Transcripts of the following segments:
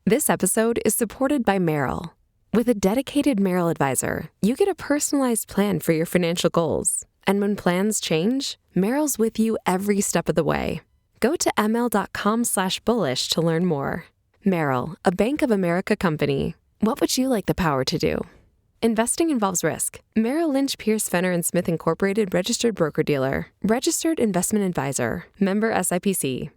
This episode is supported by Merrill. With a dedicated Merrill advisor, you get a personalized plan for your financial goals. And when plans change, Merrill's with you every step of the way. Go to ml.com/bullish to learn more. Merrill, a Bank of America company. What would you like the power to do? Investing involves risk. Merrill Lynch, Pierce, Fenner & Smith Incorporated, registered broker-dealer. Registered investment advisor. Member SIPC.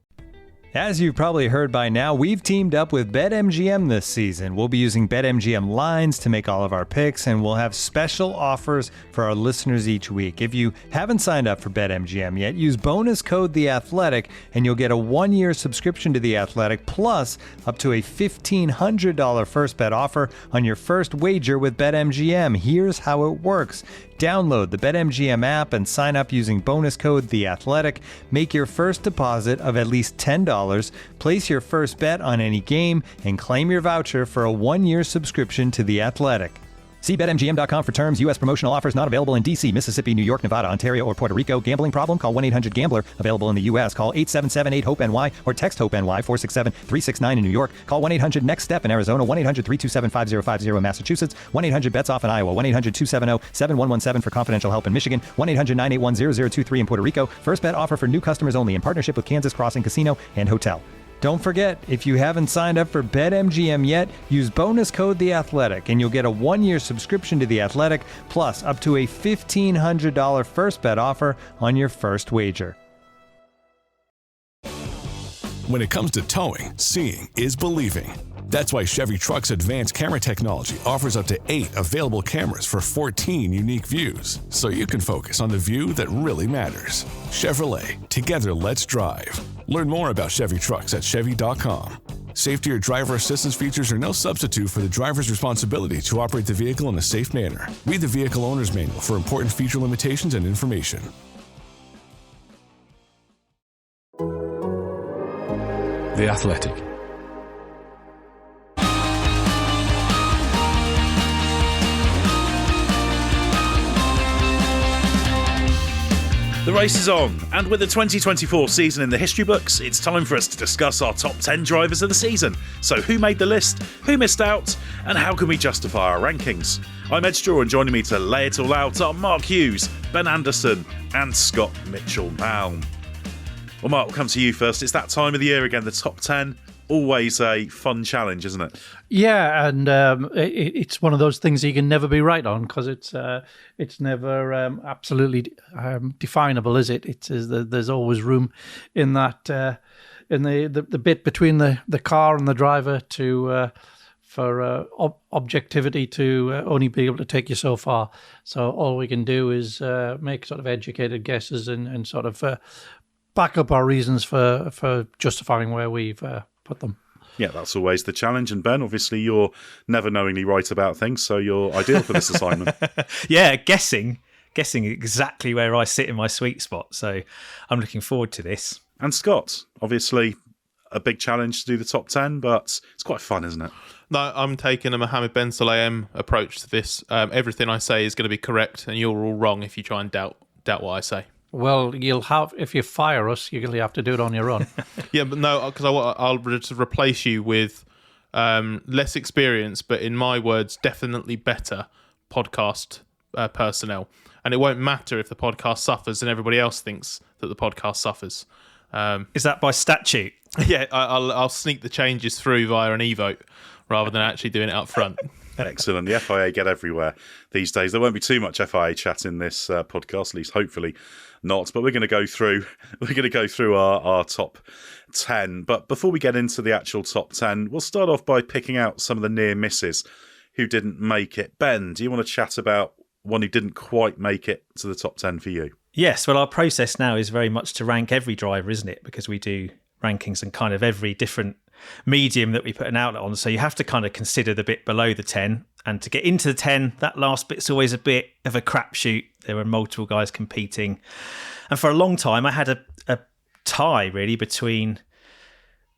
As you've probably heard by now, we've teamed up with BetMGM this season. We'll be using BetMGM lines to make all of our picks, and we'll have special offers for our listeners each week. If you haven't signed up for BetMGM yet, use bonus code The Athletic, and you'll get a 1-year subscription to The Athletic, plus up to a $1,500 first bet offer on your first wager with BetMGM. Here's how it works. Download the BetMGM app and sign up using bonus code The Athletic. Make your first deposit of at least $10. Place your first bet on any game and claim your voucher for a 1-year subscription to The Athletic. See BetMGM.com for terms. U.S. promotional offers not available in D.C., Mississippi, New York, Nevada, Ontario, or Puerto Rico. Gambling problem? Call 1-800-GAMBLER. Available in the U.S. Call 877-8-HOPE-NY or text HOPE-NY 467-369 in New York. Call 1-800-NEXT-STEP in Arizona. 1-800-327-5050 in Massachusetts. 1-800-BETS-OFF in Iowa. 1-800-270-7117 for confidential help in Michigan. 1-800-981-0023 in Puerto Rico. First bet offer for new customers only in partnership with Kansas Crossing Casino and Hotel. Don't forget, if you haven't signed up for BetMGM yet, use bonus code The Athletic, and you'll get a 1-year subscription to The Athletic, plus up to a $1,500 first bet offer on your first wager. When it comes to towing, seeing is believing. That's why Chevy Truck's advanced camera technology offers up to 8 available cameras for 14 unique views, so you can focus on the view that really matters. Chevrolet, together let's drive. Learn more about Chevy Trucks at Chevy.com. Safety or driver assistance features are no substitute for the driver's responsibility to operate the vehicle in a safe manner. Read the Vehicle Owner's Manual for important feature limitations and information. The Athletic. The race is on, and with the 2024 season in the history books, it's time for us to discuss our top 10 drivers of the season. So who made the list, who missed out, and how can we justify our rankings? I'm Edd Straw, and joining me to lay it all out are Mark Hughes, Ben Anderson, and Scott Mitchell-Malm. Well, Mark, we'll come to you first. It's that time of the year again, the top 10. Always a fun challenge, isn't it? Yeah, and it's one of those things you can never be right on because it's never absolutely definable, is it? There's always room in that in the bit between the car and the driver for objectivity to only be able to take you so far. So all we can do is make sort of educated guesses and sort of back up our reasons for justifying where we've put them. Yeah, that's always the challenge. And Ben, obviously you're never knowingly right about things, so you're ideal for this assignment. Yeah, guessing exactly where I sit in my sweet spot. So I'm looking forward to this. And Scott, obviously a big challenge to do the top 10, but it's quite fun, isn't it? No, I'm taking a Mohammed Ben Sulayem approach to this. Everything I say is going to be correct, and you're all wrong if you try and doubt what I say. Well, if you fire us, you'll have to do it on your own. Yeah, but no, because I'll just replace you with less experience, but in my words, definitely better podcast personnel. And it won't matter if the podcast suffers and everybody else thinks that the podcast suffers. Is that by statute? Yeah, I'll sneak the changes through via an e-vote rather than actually doing it up front. Excellent. The FIA get everywhere these days. There won't be too much FIA chat in this podcast, at least hopefully not. But we're going to go through our top 10. But before we get into the actual top 10, we'll start off by picking out some of the near misses who didn't make it. Ben, do you want to chat about one who didn't quite make it to the top 10 for you? Yes. Well, our process now is very much to rank every driver, isn't it? Because we do rankings and kind of every different medium that we put an outlet on. So you have to kind of consider the bit below the 10. And to get into the 10, that last bit's always a bit of a crapshoot. There were multiple guys competing. And for a long time, I had a tie, really, between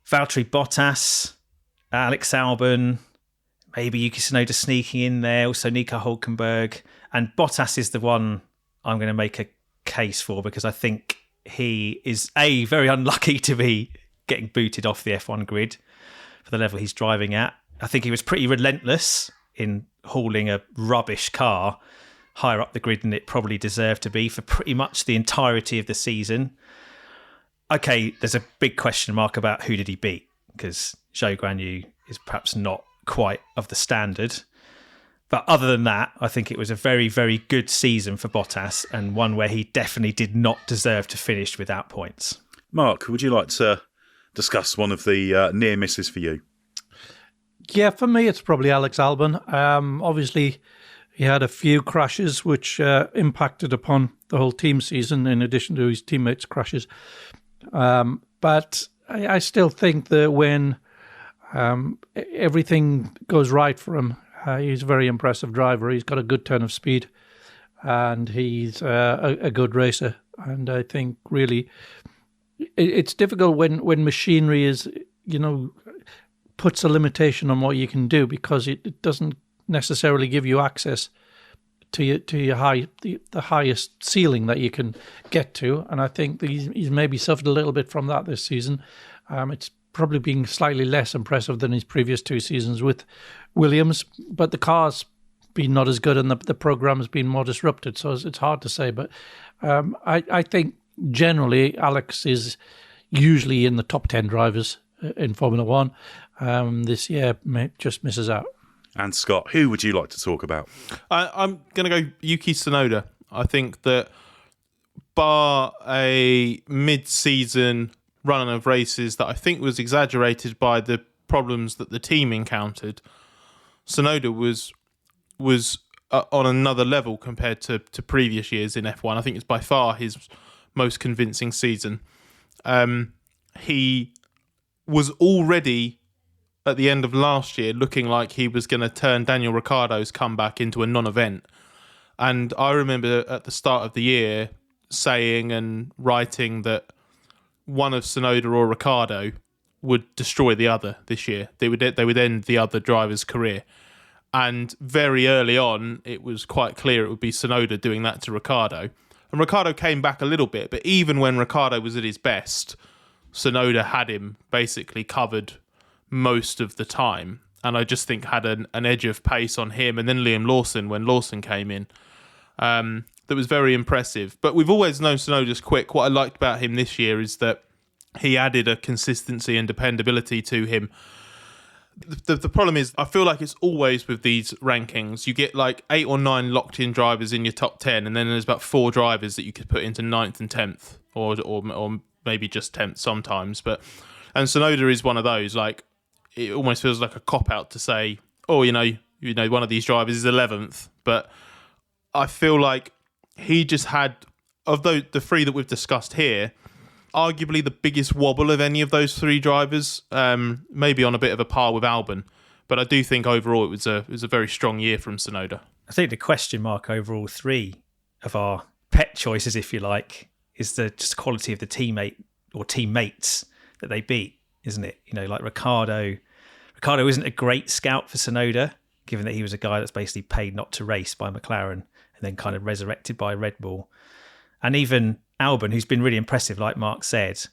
Valtteri Bottas, Alex Albon, maybe Yuki Tsunoda sneaking in there, also Nico Hulkenberg. And Bottas is the one I'm going to make a case for because I think he is, A, very unlucky to be getting booted off the F1 grid, for the level he's driving at. I think he was pretty relentless in hauling a rubbish car higher up the grid than it probably deserved to be for pretty much the entirety of the season. Okay, there's a big question mark about who did he beat, because Zhou Guanyu is perhaps not quite of the standard. But other than that, I think it was a very, very good season for Bottas, and one where he definitely did not deserve to finish without points. Mark, would you like to discuss one of the near misses for you? Yeah, for me, it's probably Alex Albon. Obviously, he had a few crashes which impacted upon the whole team season, in addition to his teammates' crashes. But I still think that when everything goes right for him, he's a very impressive driver. He's got a good turn of speed, and he's a good racer. And I think really it's difficult when machinery is, puts a limitation on what you can do, because it doesn't necessarily give you access to your the highest ceiling that you can get to. And I think that he's maybe suffered a little bit from that this season. It's probably being slightly less impressive than his previous two seasons with Williams, but the car's been not as good and the program's been more disrupted, so it's hard to say. But I think generally Alex is usually in the top 10 drivers in Formula One. This year just misses out. And Scott, who would you like to talk about? I'm going to go Yuki Tsunoda. I think that bar a mid-season run of races that I think was exaggerated by the problems that the team encountered, Tsunoda was on another level compared to previous years in F1. I think it's by far his most convincing season. He was already, at the end of last year, looking like he was going to turn Daniel Ricciardo's comeback into a non-event. And I remember at the start of the year saying and writing that one of Tsunoda or Ricciardo would destroy the other this year. They would end the other driver's career. And very early on, it was quite clear it would be Tsunoda doing that to Ricciardo. And Ricciardo came back a little bit, but even when Ricciardo was at his best, Tsunoda had him basically covered most of the time. And I just think had an edge of pace on him. And then Liam Lawson, when Lawson came in, that was very impressive. But we've always known Tsunoda's quick. What I liked about him this year is that he added a consistency and dependability to him. The problem is, I feel like it's always with these rankings, you get like 8 or 9 locked-in drivers in your top 10, and then there's about 4 drivers that you could put into 9th and 10th, or maybe just 10th sometimes. And Tsunoda is one of those. Like, it almost feels like a cop-out to say, oh, you know, one of these drivers is 11th. But I feel like he just had, of the 3 that we've discussed here, arguably the biggest wobble of any of those 3 drivers, maybe on a bit of a par with Albon. But I do think overall it was a very strong year from Tsunoda. I think the question mark over all 3 of our pet choices, if you like, is the just quality of the teammate or teammates that they beat, isn't it? You know, like Ricciardo isn't a great scout for Tsunoda, given that he was a guy that's basically paid not to race by McLaren and then kind of resurrected by Red Bull. And even Albon, who's been really impressive, like Mark said,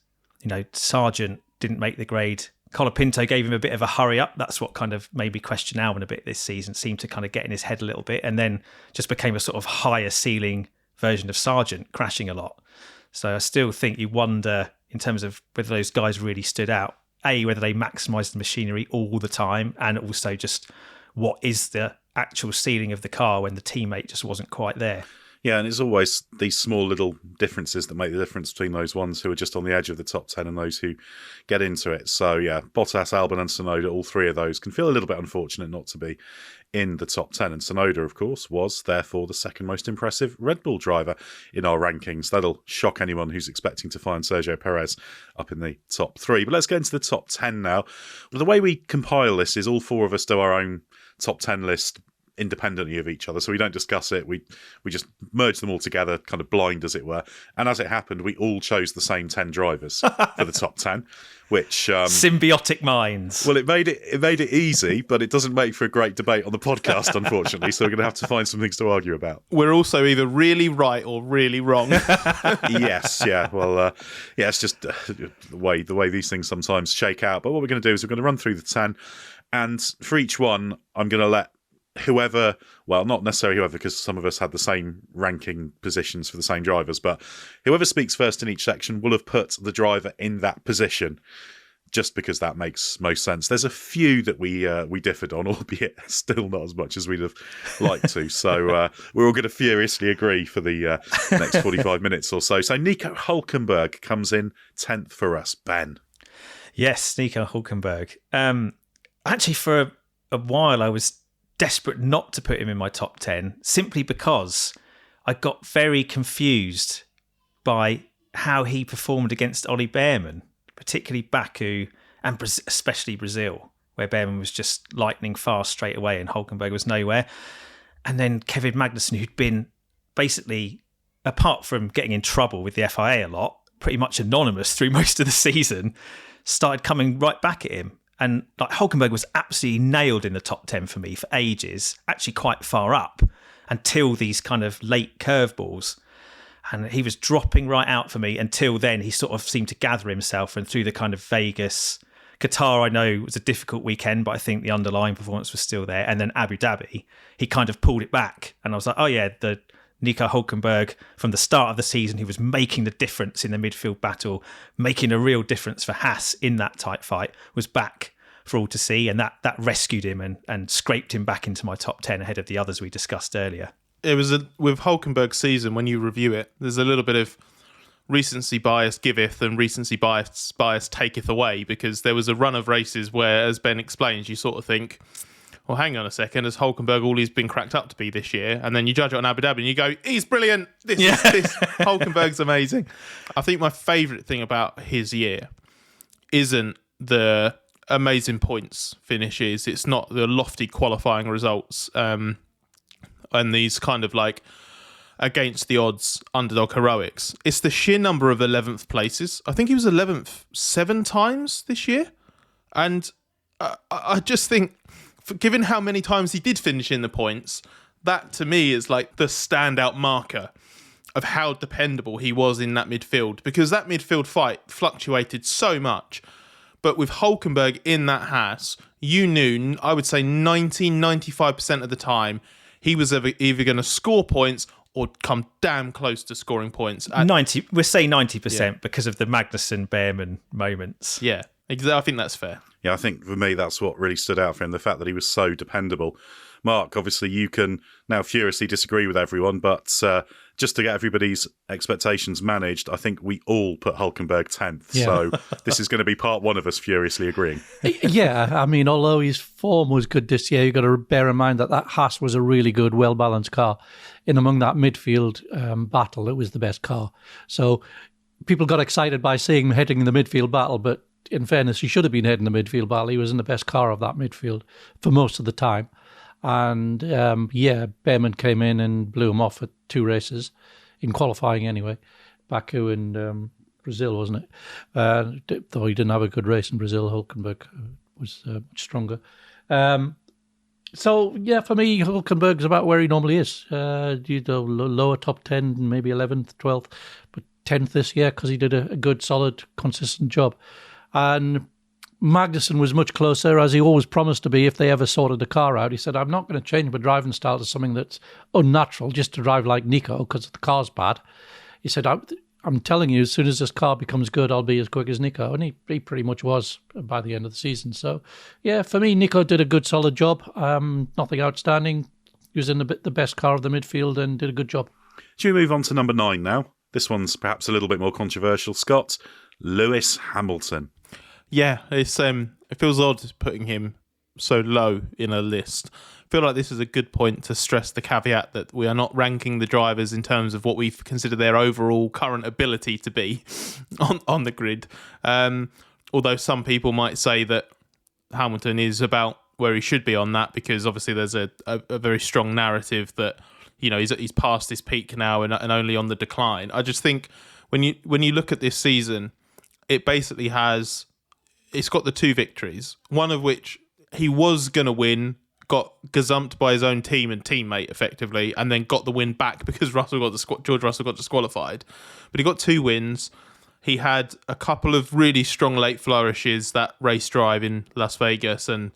you know, Sargent didn't make the grade. Colapinto gave him a bit of a hurry up. That's what kind of made me question Albon a bit this season. Seemed to kind of get in his head a little bit, and then just became a sort of higher ceiling version of Sargent, crashing a lot. So I still think you wonder, in terms of whether those guys really stood out, A, whether they maximised the machinery all the time, and also just what is the actual ceiling of the car when the teammate just wasn't quite there. Yeah, and it's always these small little differences that make the difference between those ones who are just on the edge of the top 10 and those who get into it. So yeah, Bottas, Albon and Tsunoda, all 3 of those can feel a little bit unfortunate not to be in the top 10. And Tsunoda, of course, was therefore the second most impressive Red Bull driver in our rankings. That'll shock anyone who's expecting to find Sergio Perez up in the top 3. But let's get into the top 10 now. The way we compile this is all 4 of us do our own top 10 list independently of each other, so we don't discuss it. We just merge them all together, kind of blind as it were. And as it happened, we all chose the same 10 drivers for the top 10, which symbiotic minds. Well, it made it easy, but it doesn't make for a great debate on the podcast, unfortunately. So we're going to have to find some things to argue about. We're also either really right or really wrong. Yes, yeah. Well, yeah, it's just the way these things sometimes shake out. But what we're going to do is we're going to run through the 10, and for each one, I'm going to let whoever, well, not necessarily whoever, because some of us had the same ranking positions for the same drivers, but whoever speaks first in each section will have put the driver in that position, just because that makes most sense. There's a few that we differed on, albeit still not as much as we'd have liked to. So we're all going to furiously agree for the next 45 minutes or so. So Nico Hulkenberg comes in 10th for us. Ben. Yes, Nico Hulkenberg. Actually, for a while, I was desperate not to put him in my top 10, simply because I got very confused by how he performed against Ollie Bearman, particularly Baku and especially Brazil, where Bearman was just lightning fast straight away and Hulkenberg was nowhere. And then Kevin Magnussen, who'd been basically, apart from getting in trouble with the FIA a lot, pretty much anonymous through most of the season, started coming right back at him. And like Hulkenberg was absolutely nailed in the top 10 for me for ages, actually quite far up, until these kind of late curveballs. And he was dropping right out for me until then. He sort of seemed to gather himself, and through the kind of Vegas, Qatar, I know was a difficult weekend, but I think the underlying performance was still there. And then Abu Dhabi, he kind of pulled it back. And I was like, oh yeah, the Nico Hulkenberg from the start of the season, who was making the difference in the midfield battle, making a real difference for Haas in that tight fight, was back for all to see. And that rescued him and scraped him back into my top 10 ahead of the others we discussed earlier. It was with Hulkenberg's season, when you review it, there's a little bit of recency bias giveth and recency bias taketh away, because there was a run of races where, as Ben explains, you sort of think, well, hang on a second, has Hulkenberg all he's been cracked up to be this year? And then you judge it on Abu Dhabi and you go, he's brilliant. This Hulkenberg's amazing. I think my favourite thing about his year isn't the amazing points finishes. It's not the lofty qualifying results and these kind of like against the odds underdog heroics. It's the sheer number of 11th places. I think he was 11th 7 times this year. And I just think, given how many times he did finish in the points, that to me is like the standout marker of how dependable he was in that midfield, because that midfield fight fluctuated so much. But with Hulkenberg in that Haas, you knew, I would say 95% of the time, he was either going to score points or come damn close to scoring points. 90, we'll say 90% because of the Magnussen-Bearman moments. Yeah, I think that's fair. Yeah, I think for me, that's what really stood out for him, the fact that he was so dependable. Mark, obviously you can now furiously disagree with everyone, but just to get everybody's expectations managed, I think we all put Hulkenberg 10th. Yeah. So this is going to be part one of us furiously agreeing. Yeah, I mean, although his form was good this year, you've got to bear in mind that Haas was a really good, well-balanced car. In among that midfield battle, it was the best car. So people got excited by seeing him heading in the midfield battle, but in fairness, he should have been heading the midfield battle. He was in the best car of that midfield for most of the time. And Bearman came in and blew him off at 2 races, in qualifying anyway. Baku and Brazil, wasn't it? Though he didn't have a good race in Brazil, Hulkenberg was much stronger. So, yeah, for me, Hulkenberg's about where he normally is. Lower top 10, maybe 11th, 12th, but 10th this year because he did a good, solid, consistent job. And Magnussen was much closer, as he always promised to be if they ever sorted the car out. He said, I'm not going to change my driving style to something that's unnatural, just to drive like Nico, because the car's bad. He said, I'm telling you, as soon as this car becomes good, I'll be as quick as Nico. And he pretty much was by the end of the season. So, yeah, for me, Nico did a good, solid job. Nothing outstanding. He was in the best car of the midfield and did a good job. Should we move on to number 9 now? This one's perhaps a little bit more controversial. Scott, Lewis Hamilton. Yeah, it feels odd putting him so low in a list. I feel like this is a good point to stress the caveat that we are not ranking the drivers in terms of what we consider their overall current ability to be on the grid. Although some people might say that Hamilton is about where he should be on that, because obviously there's a very strong narrative that, you know, he's past his peak now and only on the decline. I just think when you look at this season, it basically it's got the 2 victories, one of which he was going to win, got gazumped by his own team and teammate effectively, and then got the win back because George Russell got disqualified. But he got 2 wins. He had a couple of really strong late flourishes, that race drive in Las Vegas and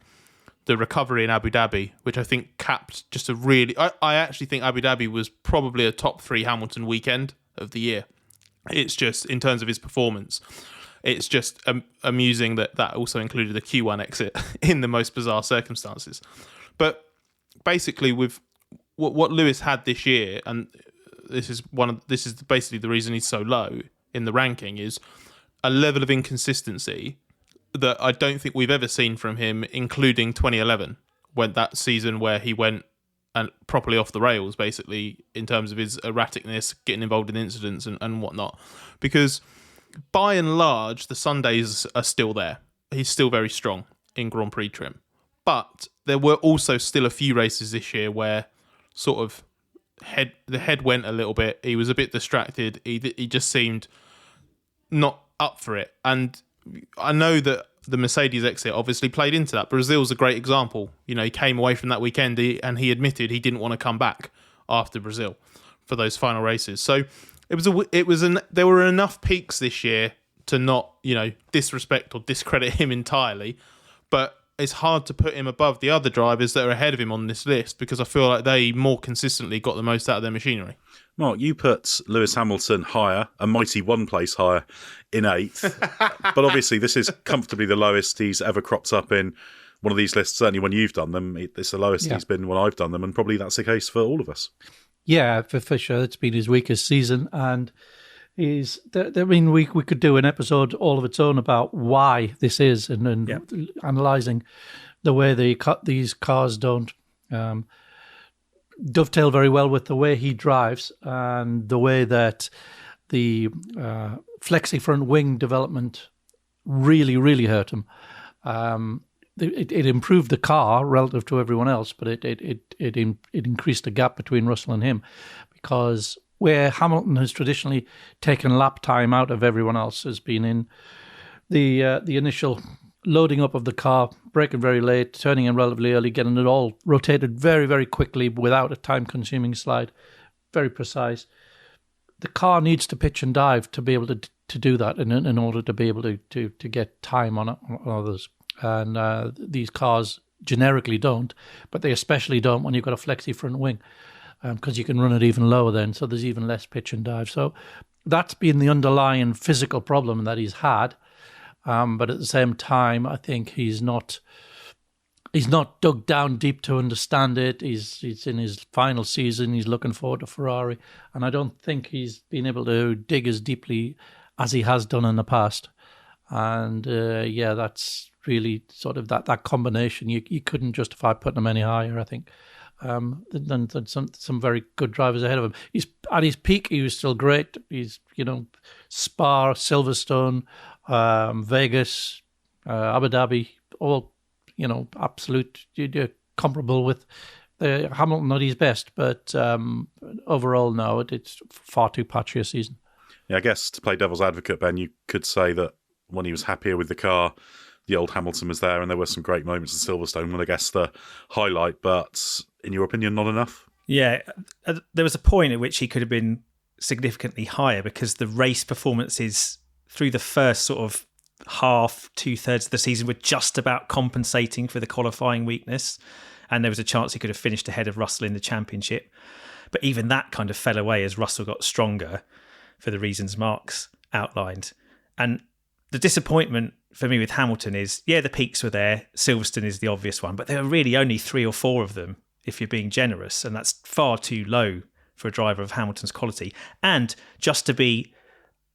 the recovery in Abu Dhabi, which I think capped just a really... I actually think Abu Dhabi was probably a top 3 Hamilton weekend of the year. It's just, in terms of his performance, it's just amusing that also included a Q1 exit in the most bizarre circumstances. But basically, with what Lewis had this year, and this is basically the reason he's so low in the ranking, is a level of inconsistency that I don't think we've ever seen from him, including 2011, when that season where he went and properly off the rails, basically, in terms of his erraticness, getting involved in incidents and whatnot. Because by and large, the Sundays are still there. He's still very strong in Grand Prix trim. But there were also still a few races this year where sort of the head went a little bit. He was a bit distracted. He just seemed not up for it. And I know that the Mercedes exit obviously played into that. Brazil's a great example. You know, he came away from that weekend and he admitted he didn't want to come back after Brazil for those final races. So there were enough peaks this year to not, you know, disrespect or discredit him entirely. But it's hard to put him above the other drivers that are ahead of him on this list, because I feel like they more consistently got the most out of their machinery. Mark, you put Lewis Hamilton higher, a mighty 1 place higher, in 8th. But obviously this is comfortably the lowest he's ever cropped up in one of these lists. Certainly when you've done them, it's the lowest he's been when I've done them, and probably that's the case for all of us. Yeah, for sure. It's been his weakest season, and we could do an episode all of its own about why this is, and analysing the way these cars don't dovetail very well with the way he drives, and the way that the flexi front wing development really, really hurt him. It improved the car relative to everyone else, but it increased the gap between Russell and him, because where Hamilton has traditionally taken lap time out of everyone else has been in the initial loading up of the car, braking very late, turning in relatively early, getting it all rotated very, very quickly without a time-consuming slide, very precise. The car needs to pitch and dive to be able to do that in order to be able to get time on others. And these cars generically don't, but they especially don't when you've got a flexi front wing, because you can run it even lower then, so there's even less pitch and dive. So that's been the underlying physical problem that he's had. But at the same time, I think he's not dug down deep to understand it. He's in his final season. He's looking forward to Ferrari, and I don't think he's been able to dig as deeply as he has done in the past. And that's really sort of that combination. You couldn't justify putting him any higher, I think, than some very good drivers ahead of him. He's at his peak. He was still great. He's Spa, Silverstone, Vegas, Abu Dhabi, all absolute comparable with Hamilton at his best, but overall, no, it's far too patchy a season. Yeah, I guess to play devil's advocate, Ben, you could say that when he was happier with the car, the old Hamilton was there, and there were some great moments in Silverstone, and I guess the highlight, but in your opinion, not enough? Yeah, there was a point at which he could have been significantly higher, because the race performances through the first sort of half, 2/3 of the season were just about compensating for the qualifying weakness, and there was a chance he could have finished ahead of Russell in the championship. But even that kind of fell away as Russell got stronger for the reasons Mark's outlined. And the disappointment for me with Hamilton is, the peaks were there. Silverstone is the obvious one, but there were really only 3 or 4 of them, if you're being generous, and that's far too low for a driver of Hamilton's quality. And just to be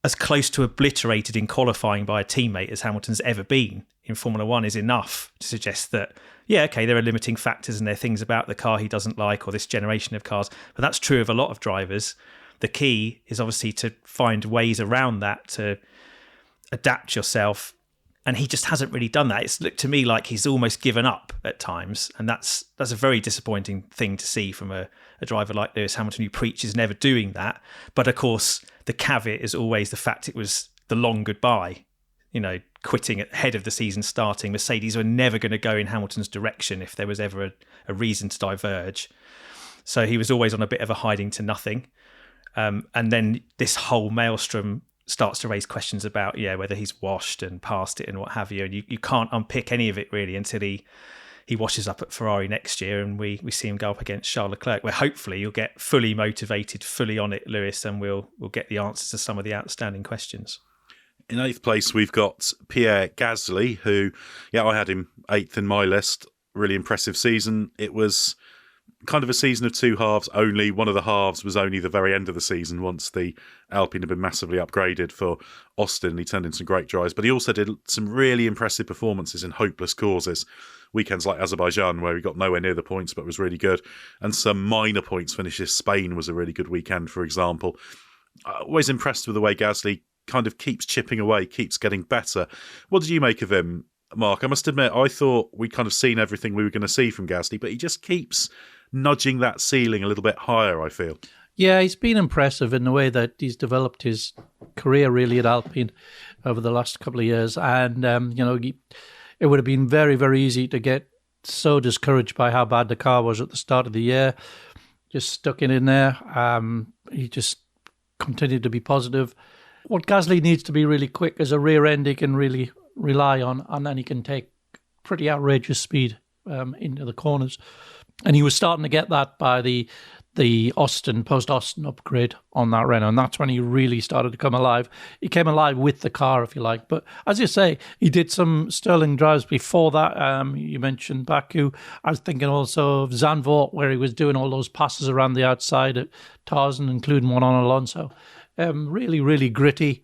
as close to obliterated in qualifying by a teammate as Hamilton's ever been in Formula One is enough to suggest that, there are limiting factors and there are things about the car he doesn't like, or this generation of cars, but that's true of a lot of drivers. The key is obviously to find ways around that, to adapt yourself And he just hasn't really done that. It's looked to me like he's almost given up at times. And that's a very disappointing thing to see from a driver like Lewis Hamilton, who preaches never doing that. But of course, the caveat is always the fact it was the long goodbye. Quitting ahead of the season starting. Mercedes were never going to go in Hamilton's direction if there was ever a reason to diverge. So he was always on a bit of a hiding to nothing. And then this whole maelstrom starts to raise questions about whether he's washed and passed it and what have you. And you can't unpick any of it really until he washes up at Ferrari next year and we see him go up against Charles Leclerc, where hopefully you'll get fully motivated, fully on it, Lewis, and we'll get the answers to some of the outstanding questions. In 8th place, we've got Pierre Gasly, who, I had him 8th in my list. Really impressive season. It was kind of a season of two halves. Only one of the halves was only the very end of the season once the Alpine had been massively upgraded for Austin. He turned in some great drives, but he also did some really impressive performances in hopeless causes. Weekends like Azerbaijan, where he got nowhere near the points but was really good, and some minor points finishes. Spain was a really good weekend, for example. Always impressed with the way Gasly kind of keeps chipping away, keeps getting better. What did you make of him, Mark? I must admit, I thought we'd kind of seen everything we were going to see from Gasly, but he just keeps nudging that ceiling a little bit higher, I feel. Yeah, he's been impressive in the way that he's developed his career really at Alpine over the last couple of years. And, it would have been very, very easy to get so discouraged by how bad the car was at the start of the year. Just stuck it in there. He just continued to be positive. What Gasly needs to be really quick is a rear end he can really rely on, and then he can take pretty outrageous speed into the corners. And he was starting to get that by the post-Austin upgrade on that Renault, and that's when he really started to come alive. He came alive with the car, if you like. But as you say, he did some sterling drives before that. You mentioned Baku. I was thinking also of Zandvoort, where he was doing all those passes around the outside at Tarzan, including one on Alonso. Really, really gritty.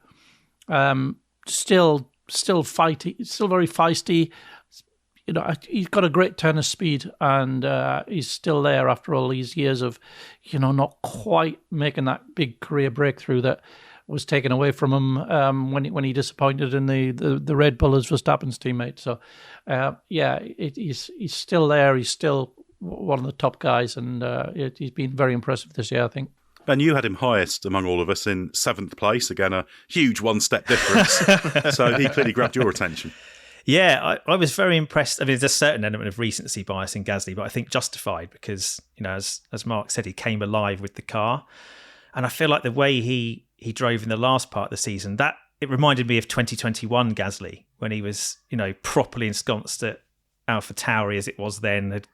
Still fighty. Still very feisty. He's got a great turn of speed, and he's still there after all these years of, not quite making that big career breakthrough that was taken away from him when he disappointed in the Red Bull as Verstappen's teammate. So, he's still there. He's still one of the top guys, and he's been very impressive this year, I think. Ben, you had him highest among all of us in 7th place. Again, a huge one-step difference. So he clearly grabbed your attention. Yeah, I was very impressed. I mean, there's a certain element of recency bias in Gasly, but I think justified because, as Mark said, he came alive with the car. And I feel like the way he drove in the last part of the season, that it reminded me of 2021 Gasly, when he was, properly ensconced at AlphaTauri as it was then, had,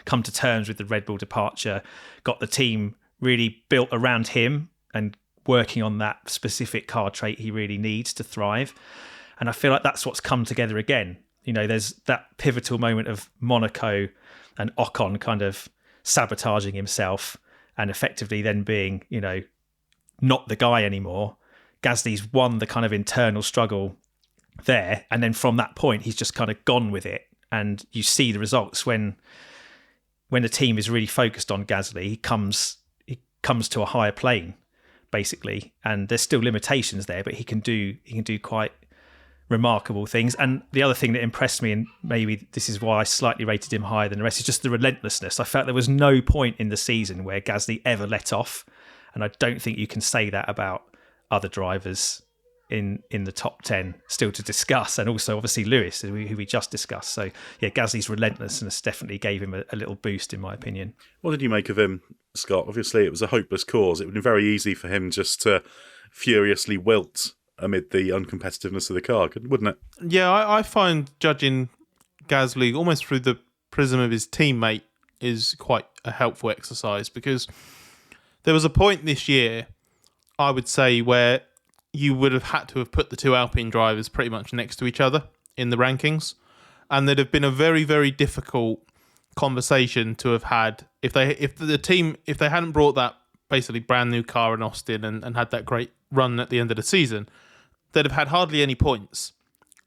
come to terms with the Red Bull departure, got the team really built around him and working on that specific car trait he really needs to thrive. And I feel like that's what's come together again. There's that pivotal moment of Monaco and Ocon kind of sabotaging himself and effectively then being, not the guy anymore. Gasly's won the kind of internal struggle there. And then from that point, he's just kind of gone with it. And you see the results when the team is really focused on Gasly, he comes to a higher plane, basically. And there's still limitations there, but he can do quite remarkable things. And the other thing that impressed me, and maybe this is why I slightly rated him higher than the rest, is just the relentlessness. I felt there was no point in the season where Gasly ever let off, and I don't think you can say that about other drivers in the top 10 still to discuss, and also obviously Lewis, who we just discussed. So yeah, Gasly's relentlessness definitely gave him a little boost in my opinion. What did you make of him, Scott? Obviously it was a hopeless cause. It would be very easy for him just to furiously wilt amid the uncompetitiveness of the car, wouldn't it? Yeah, I find judging Gasly almost through the prism of his teammate is quite a helpful exercise, because there was a point this year, I would say, where you would have had to have put the two Alpine drivers pretty much next to each other in the rankings, and there'd have been a very, very difficult conversation to have had if they hadn't brought that basically brand new car in Austin and had that great run at the end of the season. They'd have had hardly any points,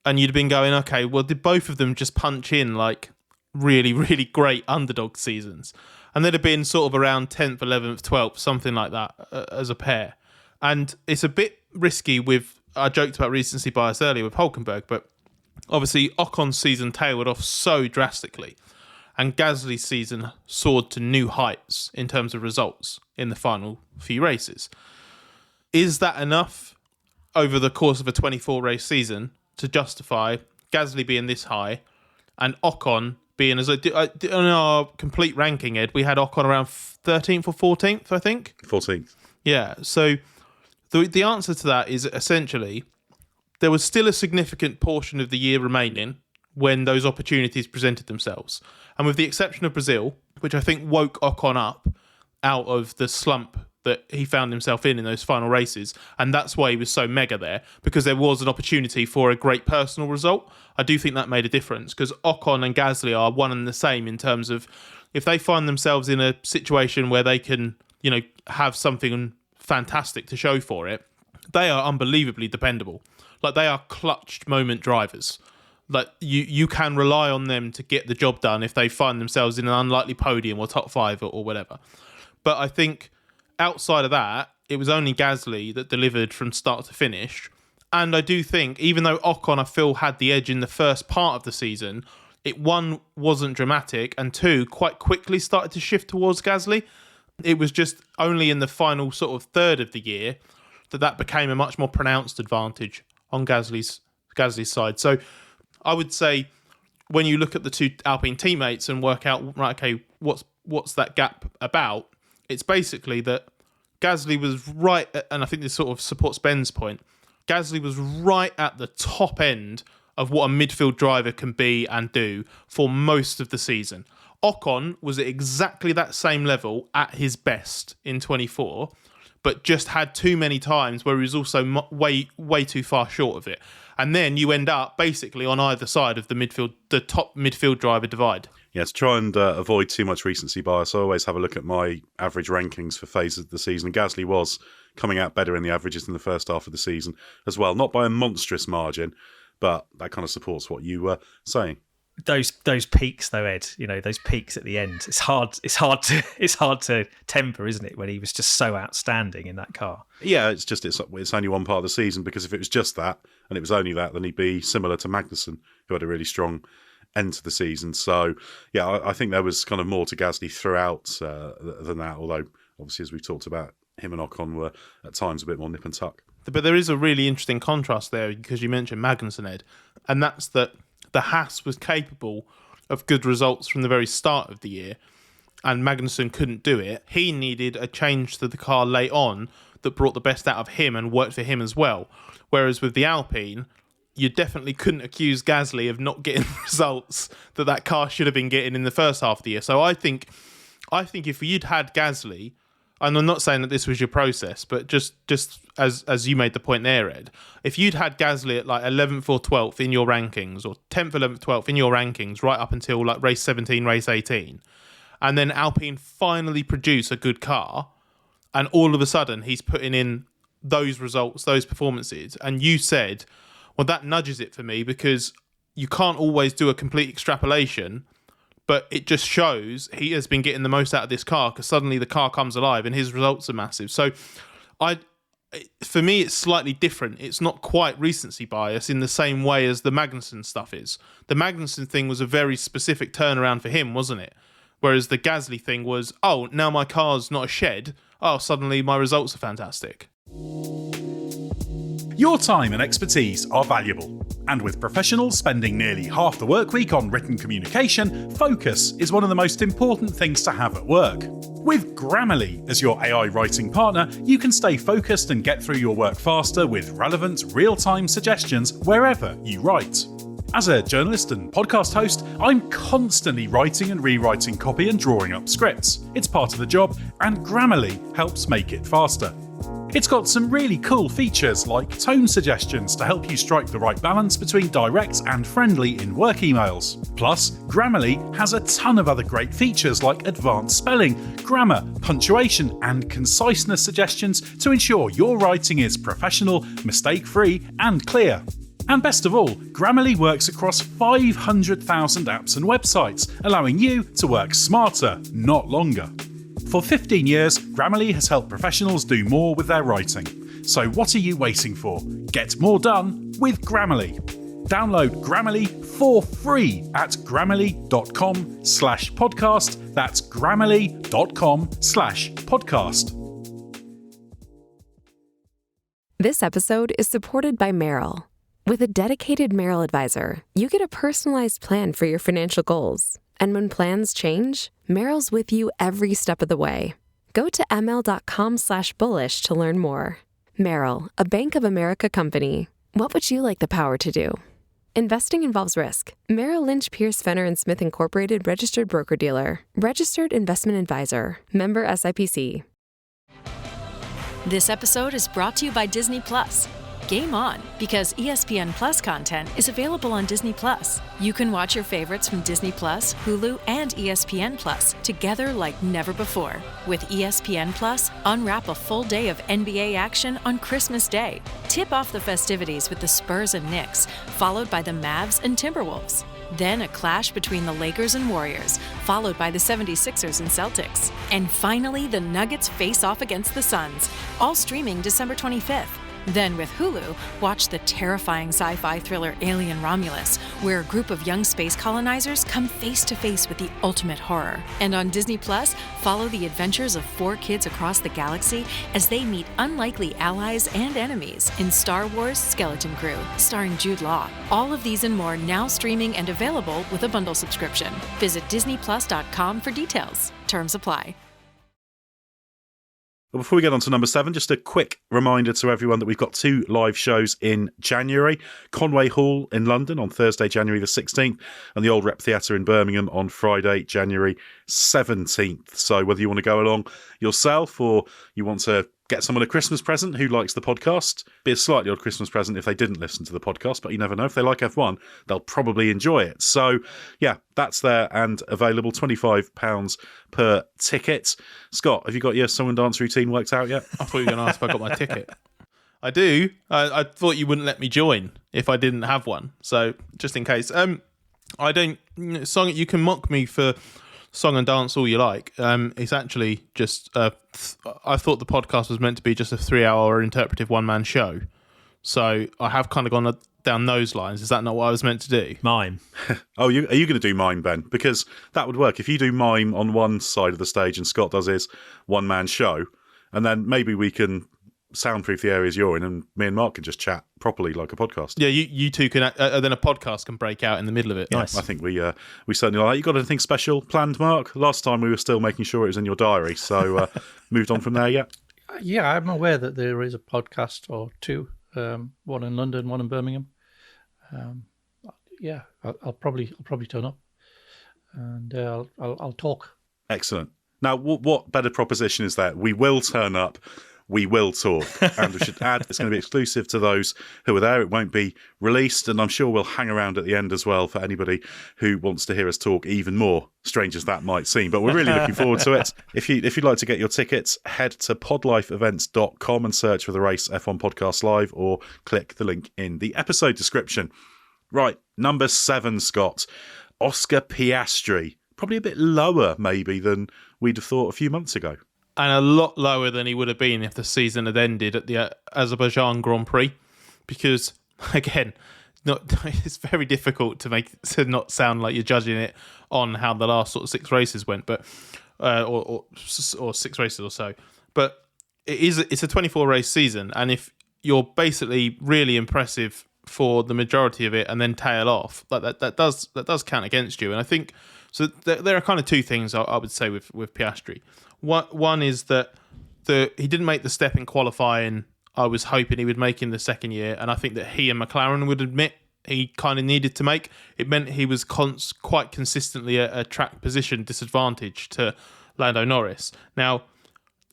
and you'd have been going, okay, well, did both of them just punch in like really, really great underdog seasons? And they'd have been sort of around 10th, 11th, 12th, something like that as a pair. And it's a bit risky I joked about recency bias earlier with Hulkenberg, but obviously Ocon's season tailed off so drastically, and Gasly's season soared to new heights in terms of results in the final few races. Is that enough over the course of a 24-race season to justify Gasly being this high and Ocon being, as on our complete ranking, Ed, we had Ocon around 13th or 14th, I think? 14th. Yeah, so the answer to that is essentially there was still a significant portion of the year remaining when those opportunities presented themselves. And with the exception of Brazil, which I think woke Ocon up out of the slump that he found himself in those final races, and that's why he was so mega there, because there was an opportunity for a great personal result. I do think that made a difference, because Ocon and Gasly are one and the same in terms of if they find themselves in a situation where they can, have something fantastic to show for it, they are unbelievably dependable. Like, they are clutched moment drivers. Like, you can rely on them to get the job done if they find themselves in an unlikely podium or top 5 or whatever. But I think outside of that, it was only Gasly that delivered from start to finish. And I do think, even though Ocon, I feel, had the edge in the first part of the season, it, one, wasn't dramatic, and two, quite quickly started to shift towards Gasly. It was just only in the final sort of third of the year that became a much more pronounced advantage on Gasly's side. So I would say when you look at the two Alpine teammates and work out, right, okay, what's that gap about? It's basically that Gasly was right, and I think this sort of supports Ben's point, Gasly was right at the top end of what a midfield driver can be and do for most of the season. Ocon was at exactly that same level at his best in 24, but just had too many times where he was also way too far short of it. And then you end up basically on either side of the top midfield driver divide. Yeah, to try and avoid too much recency bias, I always have a look at my average rankings for phases of the season. And Gasly was coming out better in the averages in the first half of the season as well. Not by a monstrous margin, but that kind of supports what you were saying. Those peaks though, Ed, those peaks at the end, it's hard to temper, isn't it, when he was just so outstanding in that car. Yeah, it's only one part of the season, because if it was just that and it was only that, then he'd be similar to Magnussen, who had a really strong end to the season. So yeah, I think there was kind of more to Gasly throughout than that, although obviously, as we've talked about, him and Ocon were at times a bit more nip and tuck. But there is a really interesting contrast there, because you mentioned Magnussen, Ed, and that's that the Haas was capable of good results from the very start of the year, and Magnussen couldn't do it. He needed a change to the car late on that brought the best out of him and worked for him as well. Whereas with the Alpine, you definitely couldn't accuse Gasly of not getting as that car should have been getting in the first half of the year. So I think if you'd had Gasly, and I'm not saying that this was your process, but just as you made the point there, Ed, if you'd had Gasly at like 11th or 12th in your rankings, or 10th, 11th, 12th in your rankings, right up until like race 17, race 18, and then Alpine finally produce a good car, and all of a sudden he's putting in those results, those performances, and you said, well, that nudges it for me, because you can't always do a complete extrapolation, but it just shows he has been getting the most out of this car, because suddenly the car comes alive and his results are massive. So for me, it's slightly different. It's not quite recency bias in the same way as the Magnussen stuff is. The Magnussen thing was a very specific turnaround for him, wasn't it? Whereas the Gasly thing was, oh, now my car's not a shed. Oh, suddenly my results are fantastic. Your time and expertise are valuable. And with professionals spending nearly half the work week on written communication, focus is one of the most important things to have at work. With Grammarly as your AI writing partner, you can stay focused and get through your work faster with relevant, real-time suggestions wherever you write. As a journalist and podcast host, I'm constantly writing and rewriting copy and drawing up scripts. It's part of the job, and Grammarly helps make it faster. It's got some really cool features like tone suggestions to help you strike the right balance between direct and friendly in work emails. Plus, Grammarly has a ton of other great features like advanced spelling, grammar, punctuation, and conciseness suggestions to ensure your writing is professional, mistake-free, and clear. And best of all, Grammarly works across 500,000 apps and websites, allowing you to work smarter, not longer. For 15 years, Grammarly has helped professionals do more with their writing. So what are you waiting for? Get more done with Grammarly. Download Grammarly for free at grammarly.com/podcast. That's grammarly.com/podcast. This episode is supported by Merrill. With a dedicated Merrill advisor, you get a personalized plan for your financial goals. And when plans change, Merrill's with you every step of the way. Go to ml.com/bullish to learn more. Merrill, a Bank of America company. What would you like the power to do? Investing involves risk. Merrill Lynch, Pierce, Fenner & Smith Incorporated, registered broker-dealer. Registered investment advisor. Member SIPC. This episode is brought to you by Disney Plus. Game on, because ESPN Plus content is available on Disney Plus. You can watch your favorites from Disney Plus, Hulu, and ESPN Plus together like never before. With ESPN Plus, unwrap a full day of NBA action on Christmas Day. Tip off the festivities with the Spurs and Knicks, followed by the Mavs and Timberwolves. Then a clash between the Lakers and Warriors, followed by the 76ers and Celtics. And finally, the Nuggets face off against the Suns, all streaming December 25th. Then with Hulu, watch the terrifying sci-fi thriller Alien Romulus, where a group of young space colonizers come face to face with the ultimate horror. And on Disney Plus, follow the adventures of 4 kids across the galaxy as they meet unlikely allies and enemies in Star Wars: Skeleton Crew, starring Jude Law. All of these and more now streaming and available with a bundle subscription. Visit disneyplus.com for details. Terms apply. Before we get on to number 7, just a quick reminder to everyone that we've got 2 live shows in January. Conway Hall in London on Thursday, January the 16th, and the Old Rep Theatre in Birmingham on Friday, January 17th. So whether you want to go along yourself or you want to get someone a Christmas present who likes the podcast, be a slightly odd Christmas present if they didn't listen to the podcast, but you never know. If they like F1, they'll probably enjoy it. So, yeah, that's there and available, £25 per ticket. Scott, have you got your song and dance routine worked out yet? I thought you were going to ask if I got my ticket. I do. I thought you wouldn't let me join if I didn't have one. So, just in case. I don't... Song. You can mock me for song and dance all you like. It's actually just I thought the podcast was meant to be just a 3-hour interpretive one-man show, so I have kind of gone down those lines. Is that not what I was meant to do? Mime. Are you going to do mime, Ben? Because that would work if you do mime on one side of the stage and Scott does his one-man show, and then maybe we can soundproof the areas you're in, and me and Mark can just chat properly like a podcast. Yeah, you two can. Then a podcast can break out in the middle of it. Yeah, nice. I think we certainly like that. You got anything special planned, Mark? Last time we were still making sure it was in your diary, so moved on from there yet? Yeah, I'm aware that there is a podcast or 2, one in London, one in Birmingham. Yeah, I'll probably turn up, and I'll talk. Excellent. Now, what better proposition is that? We will turn up. We will talk, and we should add it's going to be exclusive to those who are there. It won't be released, and I'm sure we'll hang around at the end as well for anybody who wants to hear us talk even more, strange as that might seem. But we're really looking forward to it. If you'd like to get your tickets, head to podlifeevents.com and search for the Race F1 Podcast Live, or click the link in the episode description. Right, number 7, Scott. Oscar Piastri. Probably a bit lower, maybe, than we'd have thought a few months ago. And a lot lower than he would have been if the season had ended at the Azerbaijan Grand Prix, because again, it's very difficult to not sound like you're judging it on how the last sort of 6 races went, but or 6 races or so. But it's a 24 race season, and if you're basically really impressive for the majority of it and then tail off, that does count against you. And I think so. There are kind of 2 things I would say with Piastri. One is that he didn't make the step in qualifying I was hoping he would make in the second year, and I think that he and McLaren would admit he kind of needed to make. It meant he was quite consistently a track position disadvantage to Lando Norris. Now,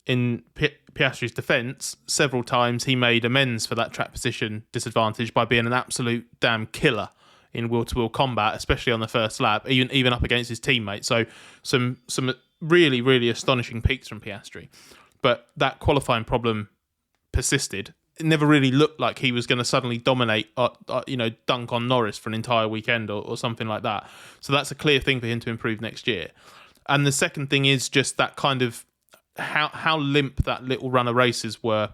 in Piastri's defence, several times he made amends for that track position disadvantage by being an absolute damn killer in wheel-to-wheel combat, especially on the first lap, even up against his teammate. So some really, really astonishing peaks from Piastri. But that qualifying problem persisted. It never really looked like he was going to suddenly dominate, dunk on Norris for an entire weekend or something like that. So that's a clear thing for him to improve next year. And the second thing is just that kind of how limp that little run of races were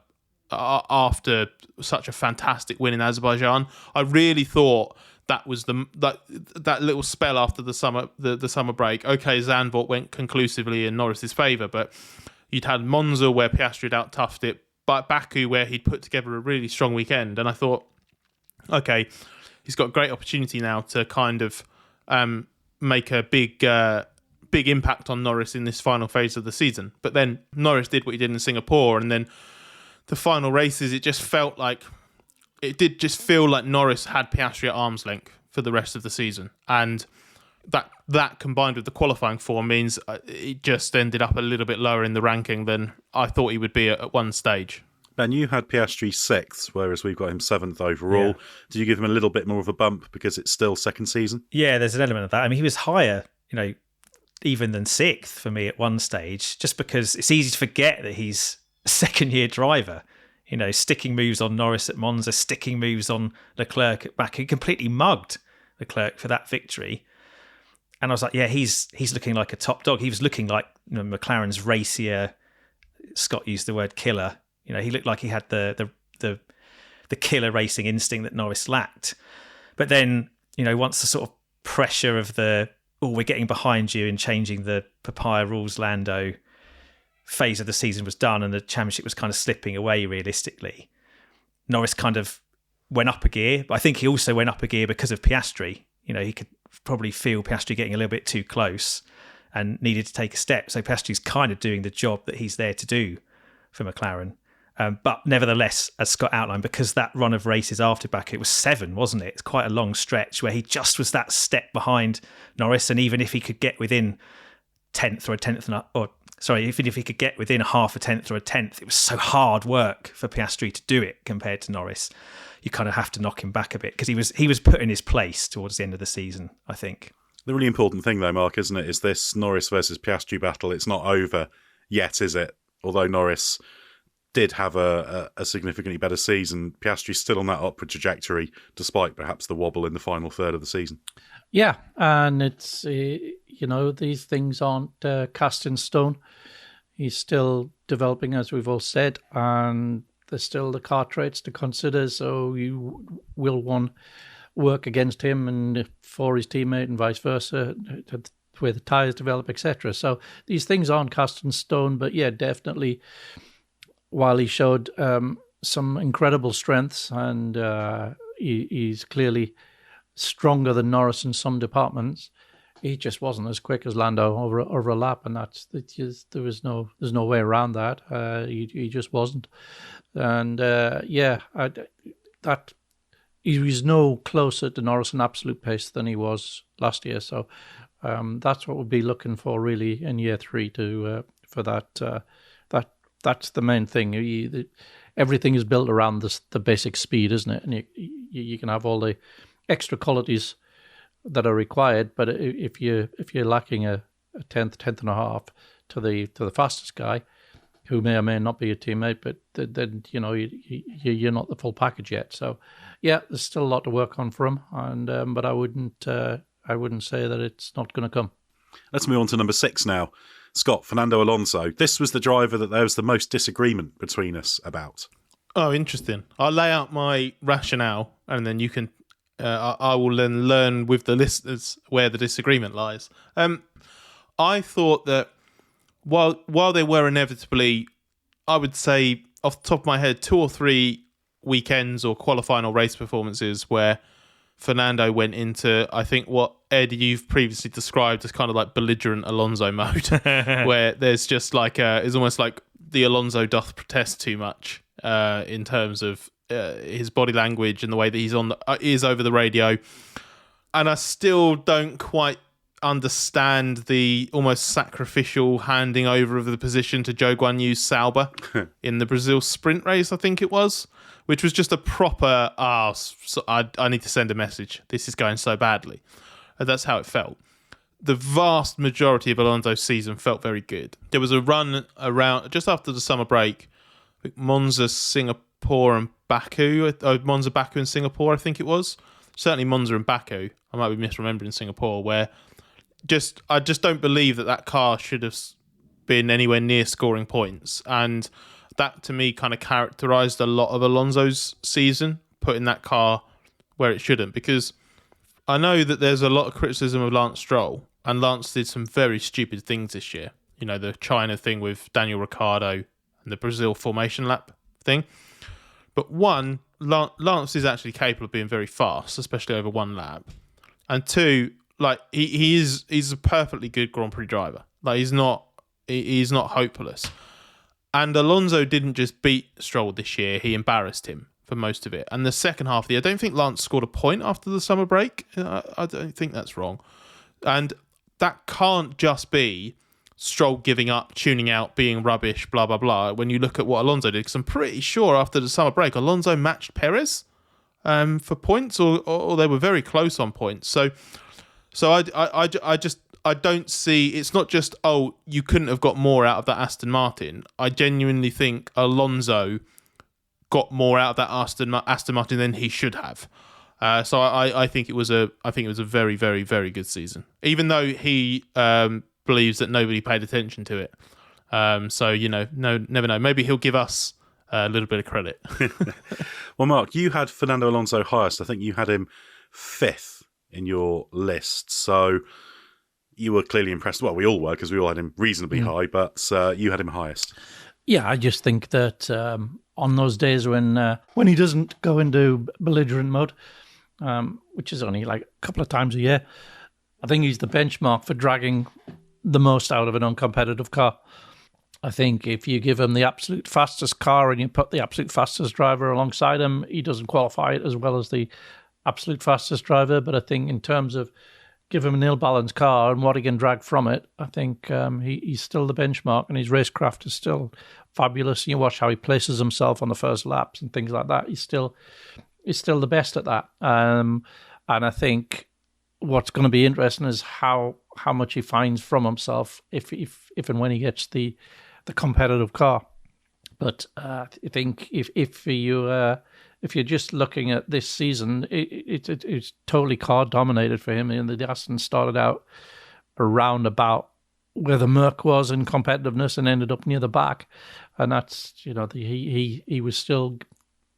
after such a fantastic win in Azerbaijan. I really thought that was that little spell after the summer break. Okay, Zandvoort went conclusively in Norris's favour, but you'd had Monza where Piastri had out-toughed it, but Baku where he'd put together a really strong weekend. And I thought, okay, he's got a great opportunity now to kind of make a big impact on Norris in this final phase of the season. But then Norris did what he did in Singapore, and then the final races, it did just feel like Norris had Piastri at arm's length for the rest of the season. And that combined with the qualifying form means it just ended up a little bit lower in the ranking than I thought he would be at one stage. Ben, you had Piastri 6th, whereas we've got him 7th overall. Yeah. Did you give him a little bit more of a bump because it's still second season? Yeah, there's an element of that. I mean, he was higher, even than 6th for me at one stage, just because it's easy to forget that he's a second-year driver. Sticking moves on Norris at Monza, sticking moves on Leclerc at Baku. He completely mugged Leclerc for that victory. And I was like, yeah, he's looking like a top dog. He was looking like McLaren's racier. Scott used the word killer. He looked like he had the killer racing instinct that Norris lacked. But then, once the sort of pressure of we're getting behind you and changing the papaya rules, Lando phase of the season was done and the championship was kind of slipping away realistically, Norris kind of went up a gear. But I think he also went up a gear because of Piastri. He could probably feel Piastri getting a little bit too close and needed to take a step. So Piastri's kind of doing the job that he's there to do for McLaren. But nevertheless, as Scott outlined, because that run of races after Baku, it was 7, wasn't it? It's quite a long stretch where he just was that step behind Norris. And even if he could get within 10th or a 10th, even if he could get within half a 10th or a 10th, it was so hard work for Piastri to do it compared to Norris. You kind of have to knock him back a bit because he was put in his place towards the end of the season, I think. The really important thing, though, Mark, isn't it, is this Norris versus Piastri battle. It's not over yet, is it? Although Norris did have a significantly better season, Piastri's still on that upward trajectory, despite perhaps the wobble in the final third of the season. Yeah, and it's, these things aren't cast in stone. He's still developing, as we've all said, and there's still the car traits to consider, so you will want work against him and for his teammate and vice versa, where the tyres develop, etc. So these things aren't cast in stone, but yeah, definitely, while he showed some incredible strengths and he's clearly stronger than Norris in some departments, he just wasn't as quick as Lando over a lap, and there's no way around that. He just wasn't, and he was no closer to Norris in absolute pace than he was last year. So that's what we'll be looking for really in year 3 for that. That's the main thing. Everything is built around the basic speed, isn't it? And you can have all the extra qualities that are required, but if you're lacking a tenth and a half to the fastest guy, who may or may not be a teammate, but then you're not the full package yet. So yeah, there's still a lot to work on for him, and but I wouldn't say that it's not going to come. Let's move on to number 6 now. Scott, Fernando Alonso. This was the driver that there was the most disagreement between us about. Oh, interesting. I'll lay out my rationale, and then you can. I will then learn with the listeners where the disagreement lies. I thought that while there were inevitably, I would say off the top of my head, 2 or 3 weekends or qualifying or race performances where Fernando went into, I think, what Ed, you've previously described as kind of like belligerent Alonso mode, where there's just like it's almost like the Alonso doth protest too much in terms of his body language and the way that he's is over the radio. And I still don't quite understand the almost sacrificial handing over of the position to Zhou Guanyu's Sauber in the Brazil sprint race, I think it was, which was just a proper, I need to send a message. This is going so badly. And that's how it felt. The vast majority of Alonso's season felt very good. There was a run around just after the summer break, Monza, Singapore and Baku. Monza, Baku and Singapore, I think it was. Certainly Monza and Baku. I might be misremembering Singapore, where I just don't believe that car should have been anywhere near scoring points. And that, to me, kind of characterised a lot of Alonso's season, putting that car where it shouldn't. Because I know that there's a lot of criticism of Lance Stroll, and Lance did some very stupid things this year. You know, the China thing with Daniel Ricciardo and the Brazil formation lap thing. But one, Lance is actually capable of being very fast, especially over one lap. And two, like he's a perfectly good Grand Prix driver. Like he's not hopeless. And Alonso didn't just beat Stroll this year; he embarrassed him for most of it. And the second half of the year, I don't think Lance scored a point after the summer break. I don't think that's wrong. And that can't just be Stroll giving up, tuning out, being rubbish, blah, blah, blah, when you look at what Alonso did. Because I'm pretty sure after the summer break, Alonso matched Perez for points, or they were very close on points. So I don't see, it's not just, oh, you couldn't have got more out of that Aston Martin. I genuinely think Alonso got more out of that Aston Martin than he should have. So I think it was a very, very, very good season, even though he believes that nobody paid attention to it. So never know. Maybe he'll give us a little bit of credit. Well, Mark, you had Fernando Alonso highest. I think you had him 5th in your list. So you were clearly impressed. Well, we all were, because we all had him reasonably high, but you had him highest. Yeah, I just think that on those days when he doesn't go into belligerent mode, which is only like a couple of times a year, I think he's the benchmark for dragging the most out of an uncompetitive car. I think if you give him the absolute fastest car and you put the absolute fastest driver alongside him, he doesn't qualify it as well as the absolute fastest driver. But I think in terms of give him an ill-balanced car and what he can drag from it, I think he's still the benchmark, and his racecraft is still fabulous. You watch how he places himself on the first laps and things like that. He's still the best at that. And I think what's going to be interesting is how much he finds from himself if and when he gets the competitive car. But I think if you're just looking at this season, it's totally car dominated for him. And the Aston started out around about where the Merc was in competitiveness and ended up near the back, and that's he was still